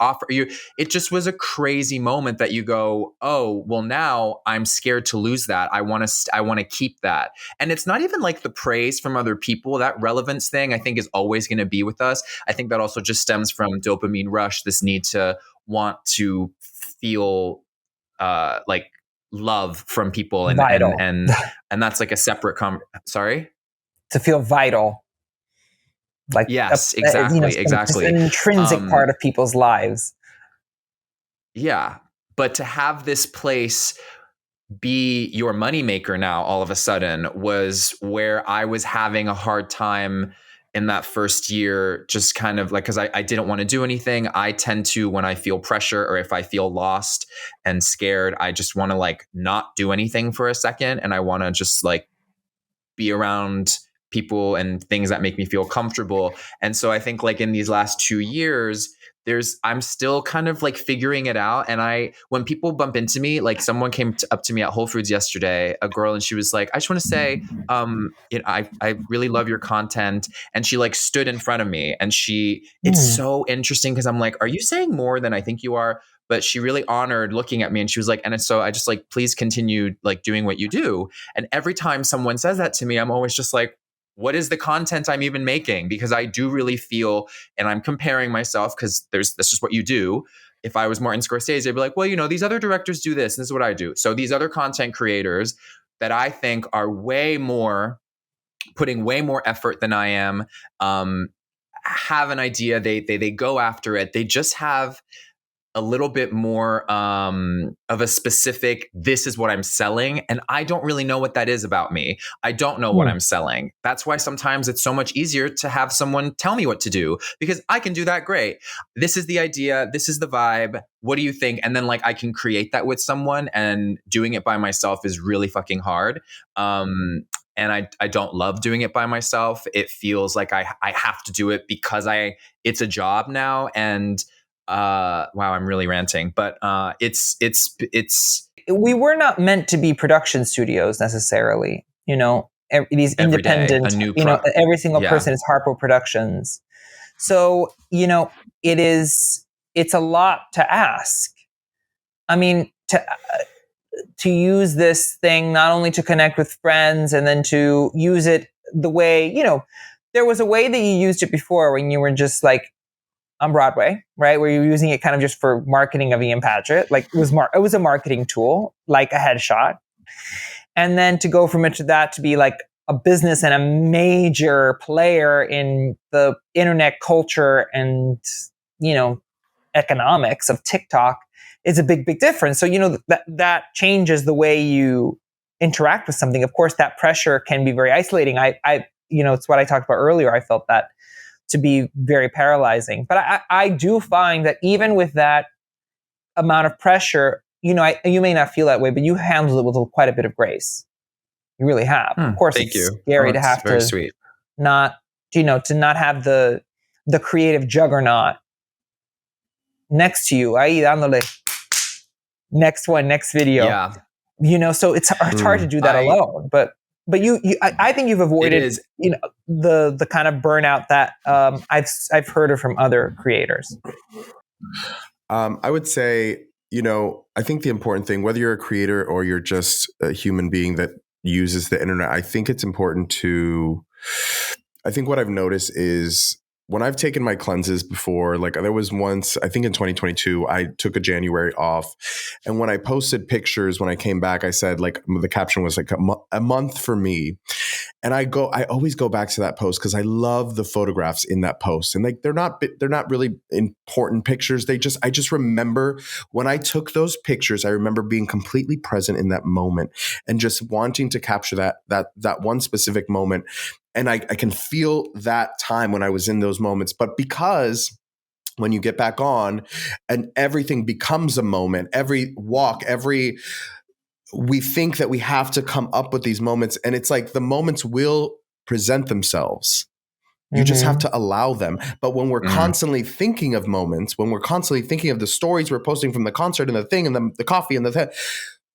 it just was a crazy moment that you go, oh, well, now I'm scared to lose that. I want to keep that. And it's not even like the praise from other people. That relevance thing, I think, is always going to be with us. I think that also just stems from dopamine rush, this need to want to feel like love from people and that's like a separate sorry? To feel vital. like yes, exactly. just an intrinsic part of people's lives. Yeah. But to have this place be your moneymaker now all of a sudden was where I was having a hard time in that first year, just kind of like, because I didn't want to do anything. I tend to, when I feel pressure or if I feel lost and scared, I just want to like not do anything for a second. And I want to just like be around people and things that make me feel comfortable. And so I think like in these last 2 years, I'm still kind of like figuring it out. And when people bump into me, like someone came up to me at Whole Foods yesterday, a girl, and she was like, I just want to say, I really love your content. And she like stood in front of me and it's so interesting because I'm like, are you saying more than I think you are? But she really honored looking at me and she was like, and so I just like, please continue like doing what you do. And every time someone says that to me, I'm always just like, what is the content I'm even making? Because I do really feel, and I'm comparing myself because that's just what you do. If I was Martin Scorsese, I'd be like, well, these other directors do this, and this is what I do. So these other content creators that I think are putting way more effort than I am, have an idea, they go after it. They just have a little bit more of a specific, this is what I'm selling. And I don't really know what that is about me. I don't know what I'm selling. That's why sometimes it's so much easier to have someone tell me what to do because I can do that great. This is the idea. This is the vibe. What do you think? And then like I can create that with someone, and doing it by myself is really fucking hard. And I don't love doing it by myself. It feels like I have to do it because it's a job now. And wow, I'm really ranting, but it's we were not meant to be production studios necessarily, these independent, every single person is Harpo Productions. So, it's a lot to ask. I mean, to use this thing, not only to connect with friends and then to use it the way, there was a way that you used it before when you were just like, on Broadway, right? Where you're using it kind of just for marketing of Ian Paget. Like it was a marketing tool, like a headshot. And then to go from it to that to be like a business and a major player in the internet culture and, economics of TikTok is a big, big difference. So, that changes the way you interact with something. Of course, that pressure can be very isolating. It's what I talked about earlier. I felt that to be very paralyzing. But I do find that even with that amount of pressure, you may not feel that way, but you handle it with quite a bit of grace. You really have. Of course, it's scary to have to sweet. not, to not have the creative juggernaut next to you. Dándole next video. Yeah. So it's hard to do that alone. But I think you've avoided, the kind of burnout that I've heard of from other creators. I would say, I think the important thing, whether you're a creator or you're just a human being that uses the internet, I think it's important I think what I've noticed is when I've taken my cleanses before, like there was once, I think in 2022, I took a January off. And when I posted pictures, when I came back, I said like, the caption was like a month for me. And I always go back to that post because I love the photographs in that post. And like, they're not really important pictures. I just remember when I took those pictures, I remember being completely present in that moment and just wanting to capture that one specific moment. And I can feel that time when I was in those moments. But because when you get back on and everything becomes a moment, every walk, we think that we have to come up with these moments. And it's like the moments will present themselves. You just have to allow them. But when we're constantly thinking of moments, when we're constantly thinking of the stories we're posting from the concert and the thing and the coffee and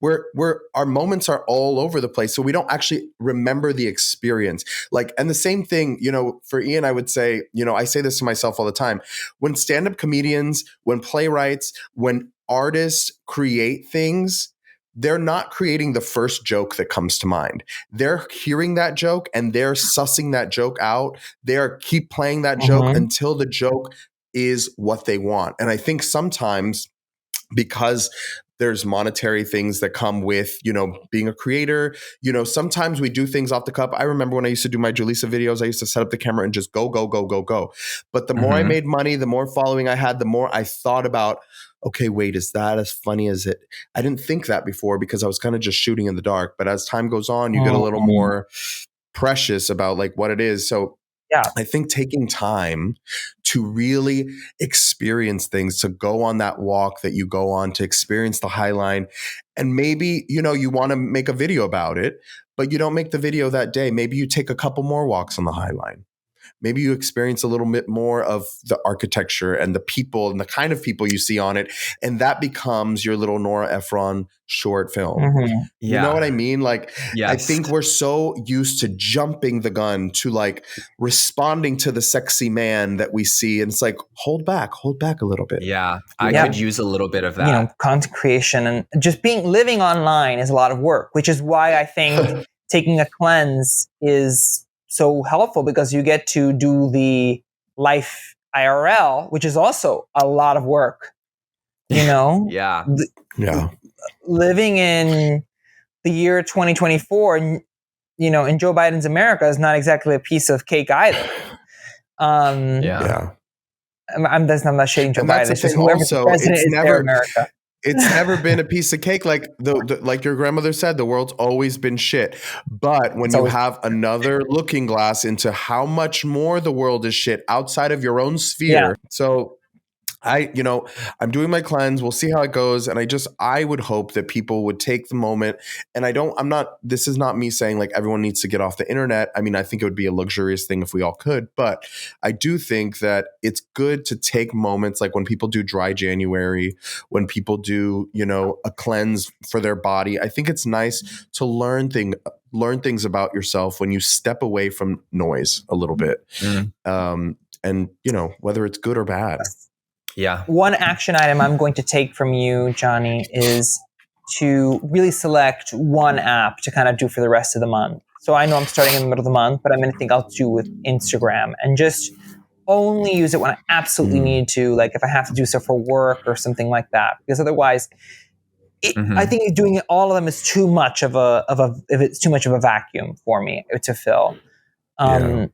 our moments are all over the place. So we don't actually remember the experience. Like, and the same thing, for Ian, I would say, I say this to myself all the time. When stand-up comedians, when playwrights, when artists create things, they're not creating the first joke that comes to mind. They're hearing that joke and they're sussing that joke out. They're keep playing that joke until the joke is what they want. And I think sometimes because There's monetary things that come with, being a creator. Sometimes we do things off the cuff. I remember when I used to do my Julissa videos, I used to set up the camera and just go, go, go, go, go. But the more I made money, the more following I had, the more I thought about, okay, wait, is that as funny as it? I didn't think that before because I was kind of just shooting in the dark. But as time goes on, you get a little more precious about like what it is. So yeah, I think taking time to really experience things, to go on that walk that you go on, to experience the High Line, and maybe, you want to make a video about it, but you don't make the video that day. Maybe you take a couple more walks on the High Line. Maybe you experience a little bit more of the architecture and the people and the kind of people you see on it. And that becomes your little Nora Ephron short film. You know what I mean? Like, yes. I think we're so used to jumping the gun, to like responding to the sexy man that we see. And it's like, hold back a little bit. Yeah. I could use a little bit of that. Content creation and just living online is a lot of work, which is why I think taking a cleanse is so helpful, because you get to do the life IRL, which is also a lot of work, Yeah. Yeah. Living in the year 2024, in Joe Biden's America is not exactly a piece of cake either. Yeah. I'm not shading Joe Biden. It's just whoever's the president is their America. It's never been a piece of cake. Like like your grandmother said, the world's always been shit. But when you have another looking glass into how much more the world is shit outside of your own sphere. So I'm doing my cleanse. We'll see how it goes. And I would hope that people would take the moment. And this is not me saying like everyone needs to get off the internet. I mean, I think it would be a luxurious thing if we all could, but I do think that it's good to take moments, like when people do dry January, when people do, a cleanse for their body. I think it's nice to learn things about yourself when you step away from noise a little bit. And whether it's good or bad. Yeah. One action item I'm going to take from you, Johnny, is to really select one app to kind of do for the rest of the month. So I know I'm starting in the middle of the month, but I'm going to think I'll do with Instagram and just only use it when I absolutely need to, like if I have to do stuff for work or something like that. Because otherwise, I think doing all of them is too much of it's too much of a vacuum for me to fill. So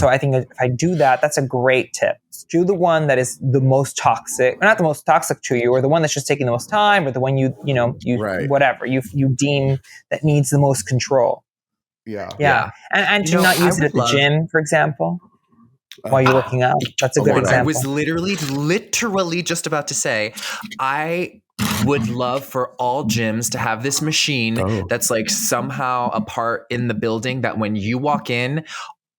I think if I do that, that's a great tip. Do the one that is the most toxic, or not the most toxic to you, or the one that's just taking the most time, or the one you whatever you deem that needs the most control. Yeah. And do not use it at the gym, for example, while you're working out. That's a good example. I was literally just about to say, I would love for all gyms to have this machine that's like somehow a part in the building that when you walk in,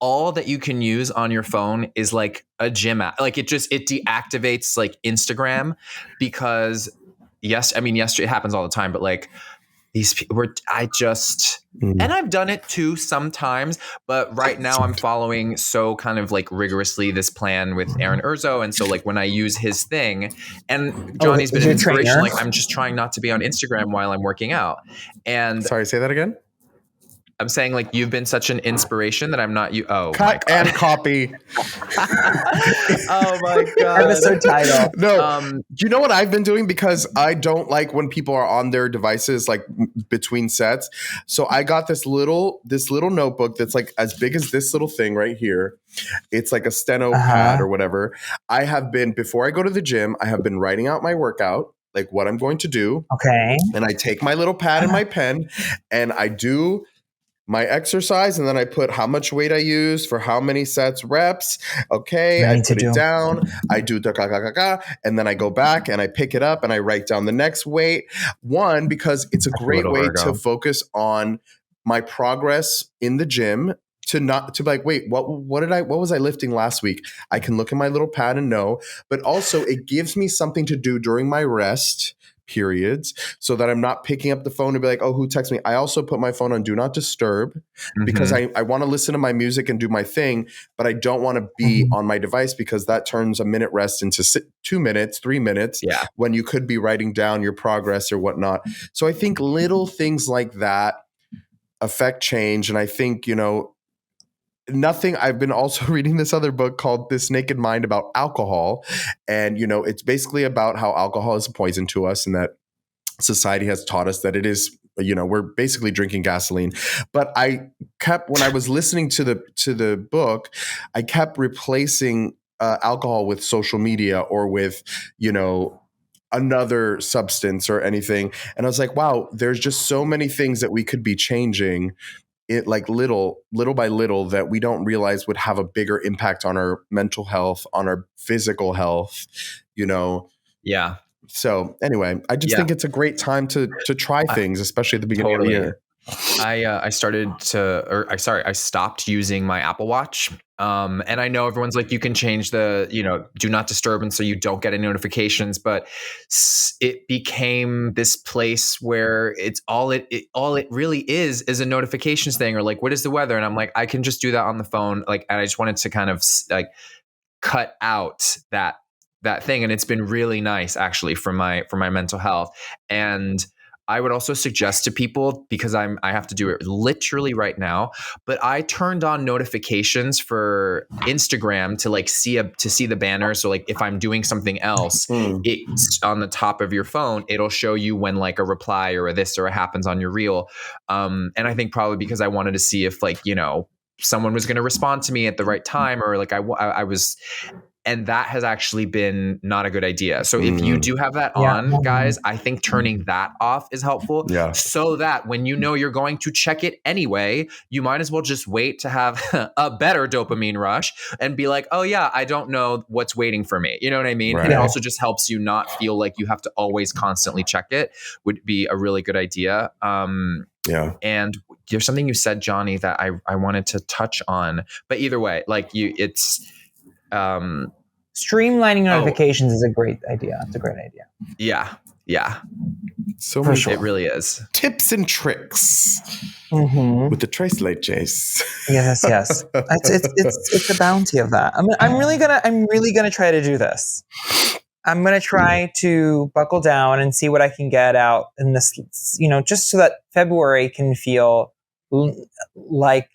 all that you can use on your phone is like a gym app. Like it deactivates like Instagram, because yesterday it happens all the time, but like these people and I've done it too sometimes, but right now I'm following so kind of like rigorously this plan with Aaron Urzo. And so like when I use his thing, and Johnny's been an inspiration, like I'm just trying not to be on Instagram while I'm working out. And sorry, say that again. I'm saying like you've been such an inspiration that I'm not you. Oh, cut and copy. Oh my God. Episode title. No, you know what I've been doing, because I don't like when people are on their devices like between sets. So I got this little notebook that's like as big as this little thing right here. It's like a steno pad or whatever. Before I go to the gym, I have been writing out my workout, like what I'm going to do. Okay. And I take my little pad and my pen and I do my exercise, and then I put how much weight I use for how many sets, reps. Okay, I put it down. I do and then I go back and I pick it up and I write down the next weight. One, because it's a great way to focus on my progress in the gym. To be like, wait, what was I lifting last week? I can look at my little pad and know, but also it gives me something to do during my rest periods, so that I'm not picking up the phone and be like, oh, who texts me? I also put my phone on do not disturb, because I want to listen to my music and do my thing, but I don't want to be on my device, because that turns a minute rest into 2 minutes, 3 minutes, when you could be writing down your progress or whatnot. So I think little things like that affect change. And I think, I've been also reading this other book called This Naked Mind about alcohol. And, it's basically about how alcohol is a poison to us, and that society has taught us that it is, we're basically drinking gasoline. But when I was listening to the book, I kept replacing alcohol with social media or with, another substance or anything. And I was like, wow, there's just so many things that we could be changing it, like little by little, that we don't realize would have a bigger impact on our mental health, on our physical health, Yeah. So anyway, I just think it's a great time to try things, especially at the beginning of the year. I stopped using my Apple Watch. And I know everyone's like, you can change the, do not disturb, and so you don't get any notifications, but it became this place where it's all it really is a notifications thing, or like, what is the weather? And I'm like, I can just do that on the phone. Like, and I just wanted to kind of like cut out that thing. And it's been really nice actually for my mental health. And I would also suggest to people, because I have to do it literally right now, but I turned on notifications for Instagram to like see the banner. So like if I'm doing something else, it's on the top of your phone, it'll show you when like a reply or a this or a happens on your reel. And I think probably because I wanted to see if like, someone was going to respond to me at the right time, or like I was. And that has actually been not a good idea. So if you do have that on, guys, I think turning that off is helpful. Yeah. So that when you're going to check it anyway, you might as well just wait to have a better dopamine rush and be like, oh yeah, I don't know what's waiting for me. You know what I mean? Right. And it also just helps you not feel like you have to always constantly check it, would be a really good idea. Yeah. And there's something you said, Johnny, that I wanted to touch on. But either way, like streamlining notifications is a great idea. It's a great idea. Yeah. So much. It really is. Tips and tricks with the Trace Light Chase. Yes. It's a bounty of that. I'm really gonna try to do this. I'm gonna try to buckle down and see what I can get out in this. Just so that February can feel like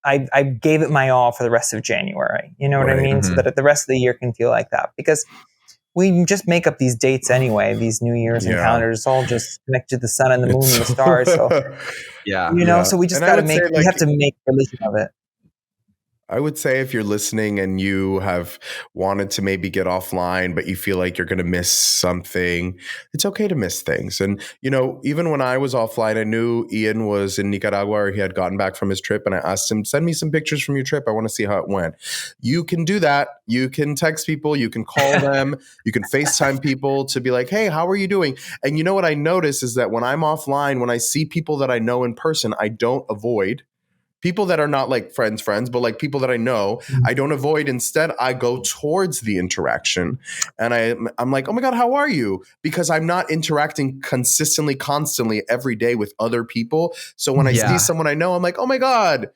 I gave it my all for the rest of January. You know what I mean? Mm-hmm. So that the rest of the year can feel like that. Because we just make up these dates anyway, these New Year's and calendars. It's all just connected to the sun and the moon and the stars. So, so we just got to we have to make religion of it. I would say if you're listening and you have wanted to maybe get offline, but you feel like you're going to miss something, it's okay to miss things. And, even when I was offline, I knew Ian was in Nicaragua, or he had gotten back from his trip. And I asked him, send me some pictures from your trip. I want to see how it went. You can do that. You can text people. You can call them. You can FaceTime people to be like, hey, how are you doing? And you know what I notice is that when I'm offline, when I see people that I know in person, I don't avoid. People that are not like friends, but like people that I know, I don't avoid. Instead, I go towards the interaction. And I'm like, oh my God, how are you? Because I'm not interacting constantly every day with other people. So when I see someone I know, I'm like, oh my God,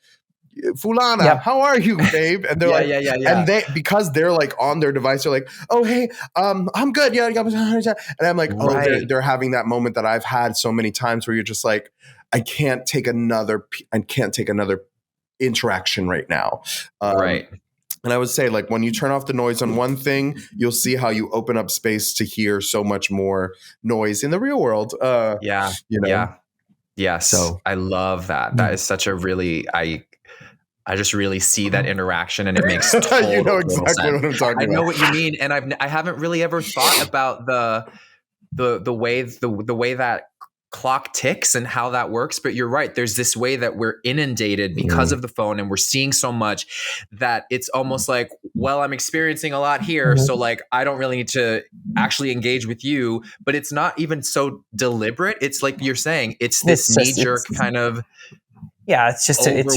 Fulana, how are you, babe? And they're like, and because they're like on their device, they're like, oh, hey, I'm good. Yeah. And I'm like, they're having that moment that I've had so many times where you're just like, I can't take another interaction right now. Right. And I would say, like, when you turn off the noise on one thing, you'll see how you open up space to hear so much more noise in the real world. Yeah. So I love that. That is such a really, I just really see that interaction, and it makes total you know exactly sense. What I'm talking about. I know what you mean, and I haven't really ever thought about the way that clock ticks and how that works. But you're right. There's this way that we're inundated because of the phone, and we're seeing so much that it's almost like, well, I'm experiencing a lot here. So like, I don't really need to actually engage with you, but it's not even so deliberate. It's like you're saying, it's this knee jerk kind of. Yeah. It's just the way It's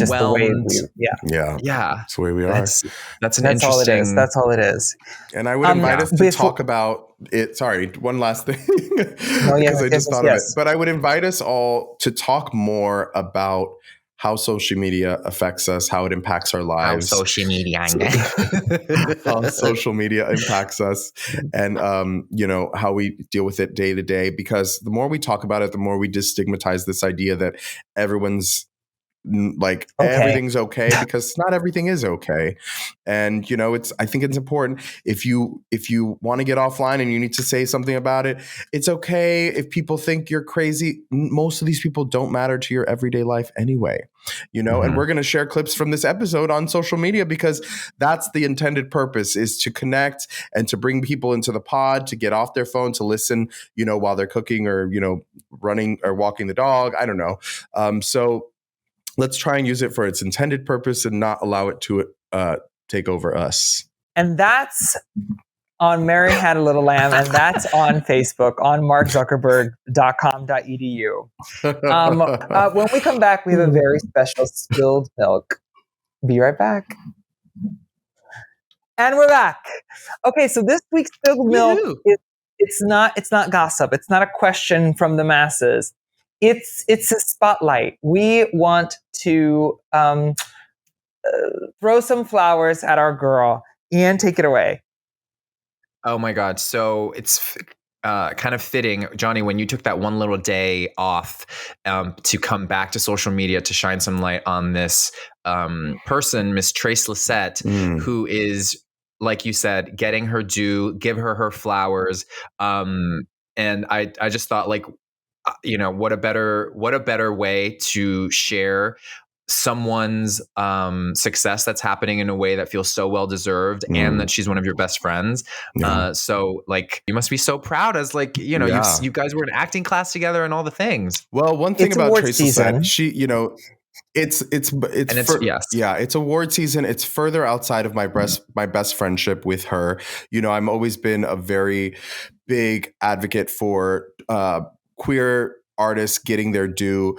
the way we are. That's interesting. All it is. That's all it is. And I would invite us to talk about it. Sorry, one last thing. Because I just thought of it. But I would invite us all to talk more about how social media affects us, how it impacts our lives. How social media impacts us, and how we deal with it day to day. Because the more we talk about it, the more we destigmatize this idea that everyone's everything's okay, because not everything is okay. And I think it's important, if you want to get offline and you need to say something about it, it's okay. If people think you're crazy, most of these people don't matter to your everyday life anyway, and we're going to share clips from this episode on social media, because that's the intended purpose, is to connect and to bring people into the pod, to get off their phone, to listen, while they're cooking or, running or walking the dog. I don't know. So let's try and use it for its intended purpose and not allow it to take over us. And that's on Mary Had a Little Lamb, and that's on Facebook, on markzuckerberg.com.edu. When we come back, we have a very special spilled milk. Be right back. And we're back. Okay, so this week's spilled milk it's not gossip. It's not a question from the masses. It's a spotlight. We want to throw some flowers at our girl. Ian, take it away. Oh my God. So it's kind of fitting, Johnny, when you took that one little day off to come back to social media to shine some light on this person, Miss Trace Lissette, who is, like you said, getting her due, give her flowers. And I just thought, what a better way to share someone's success that's happening in a way that feels so well deserved, and that she's one of your best friends. So you must be so proud, as you guys were in acting class together and all the things. Well, one thing about Trace Lissette, she it's award season. It's further outside of my best friendship with her. I've always been a very big advocate for queer artists getting their due.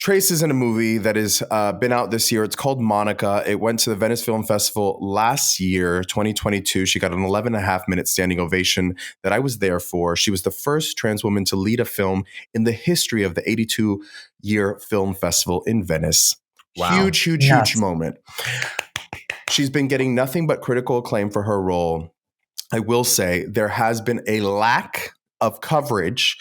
Trace is in a movie that has been out this year. It's called Monica. It went to the Venice Film Festival last year, 2022. She got an 11.5-minute standing ovation that I was there for. She was the first trans woman to lead a film in the history of the 82-year film festival in Venice. Wow. Huge moment. She's been getting nothing but critical acclaim for her role. I will say there has been a lack of coverage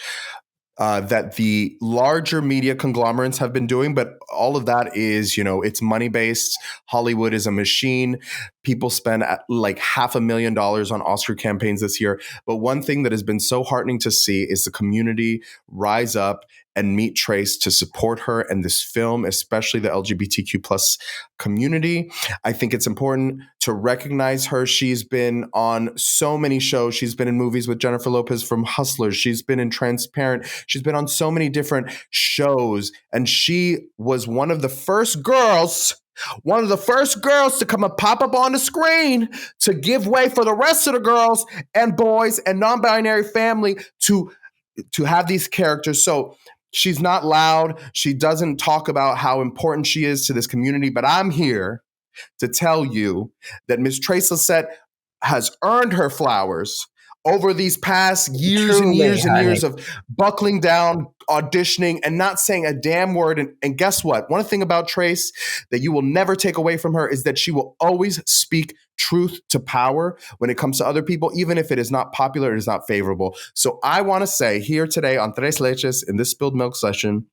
that the larger media conglomerates have been doing. But all of that is, it's money-based. Hollywood is a machine. People spend like $500,000 on Oscar campaigns this year. But one thing that has been so heartening to see is the community rise up and meet Trace to support her and this film, especially the LGBTQ plus community. I think it's important to recognize her. She's been on so many shows. She's been in movies with Jennifer Lopez from Hustlers. She's been in Transparent. She's been on so many different shows. And she was one of the first girls to come and pop up on the screen to give way for the rest of the girls and boys and non-binary family to have these characters. So she's not loud. She doesn't talk about how important she is to this community. But I'm here to tell you that Miss Trace Lissette has earned her flowers over these past years and years of buckling down, auditioning, and not saying a damn word. And guess what? One thing about Trace that you will never take away from her is that she will always speak truth to power when it comes to other people, even if it is not popular, it is not favorable. So I want to say here today on Tres Leches, in this spilled milk session,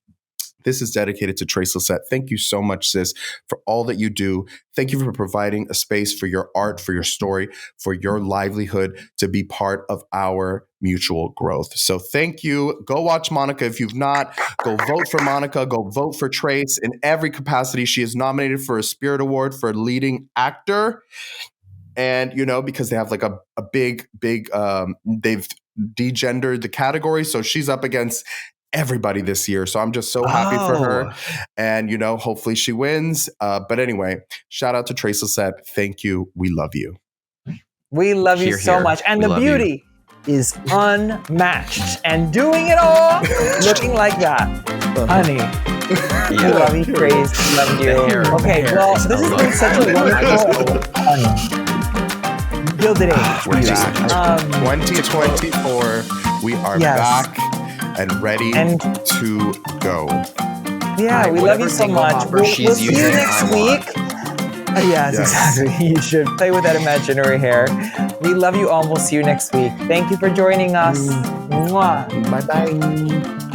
this is dedicated to Trace Lissette. Thank you so much, sis, for all that you do. Thank you for providing a space for your art, for your story, for your livelihood to be part of our mutual growth. So thank you. Go watch Monica if you've not. Go vote for Monica. Go vote for Trace. In every capacity, she is nominated for a Spirit Award for leading actor. And, because they have like a big, they've degendered the category. So she's up against everybody this year. So I'm just so happy for her. And, hopefully she wins. But anyway, shout out to Trace Lissette. Thank you. We love you. We love you so much. And the beauty is unmatched. And doing it all looking like that. Honey. We love you, Trace. We love you. Okay, well, this has been such a wonderful Gilded Age. We're back. 2024. We are back and ready to go. Yeah, we love you so much. We'll see you next week. Yes, exactly. You should play with that imaginary hair. We love you all. We'll see you next week. Thank you for joining us. Mwah. Bye-bye.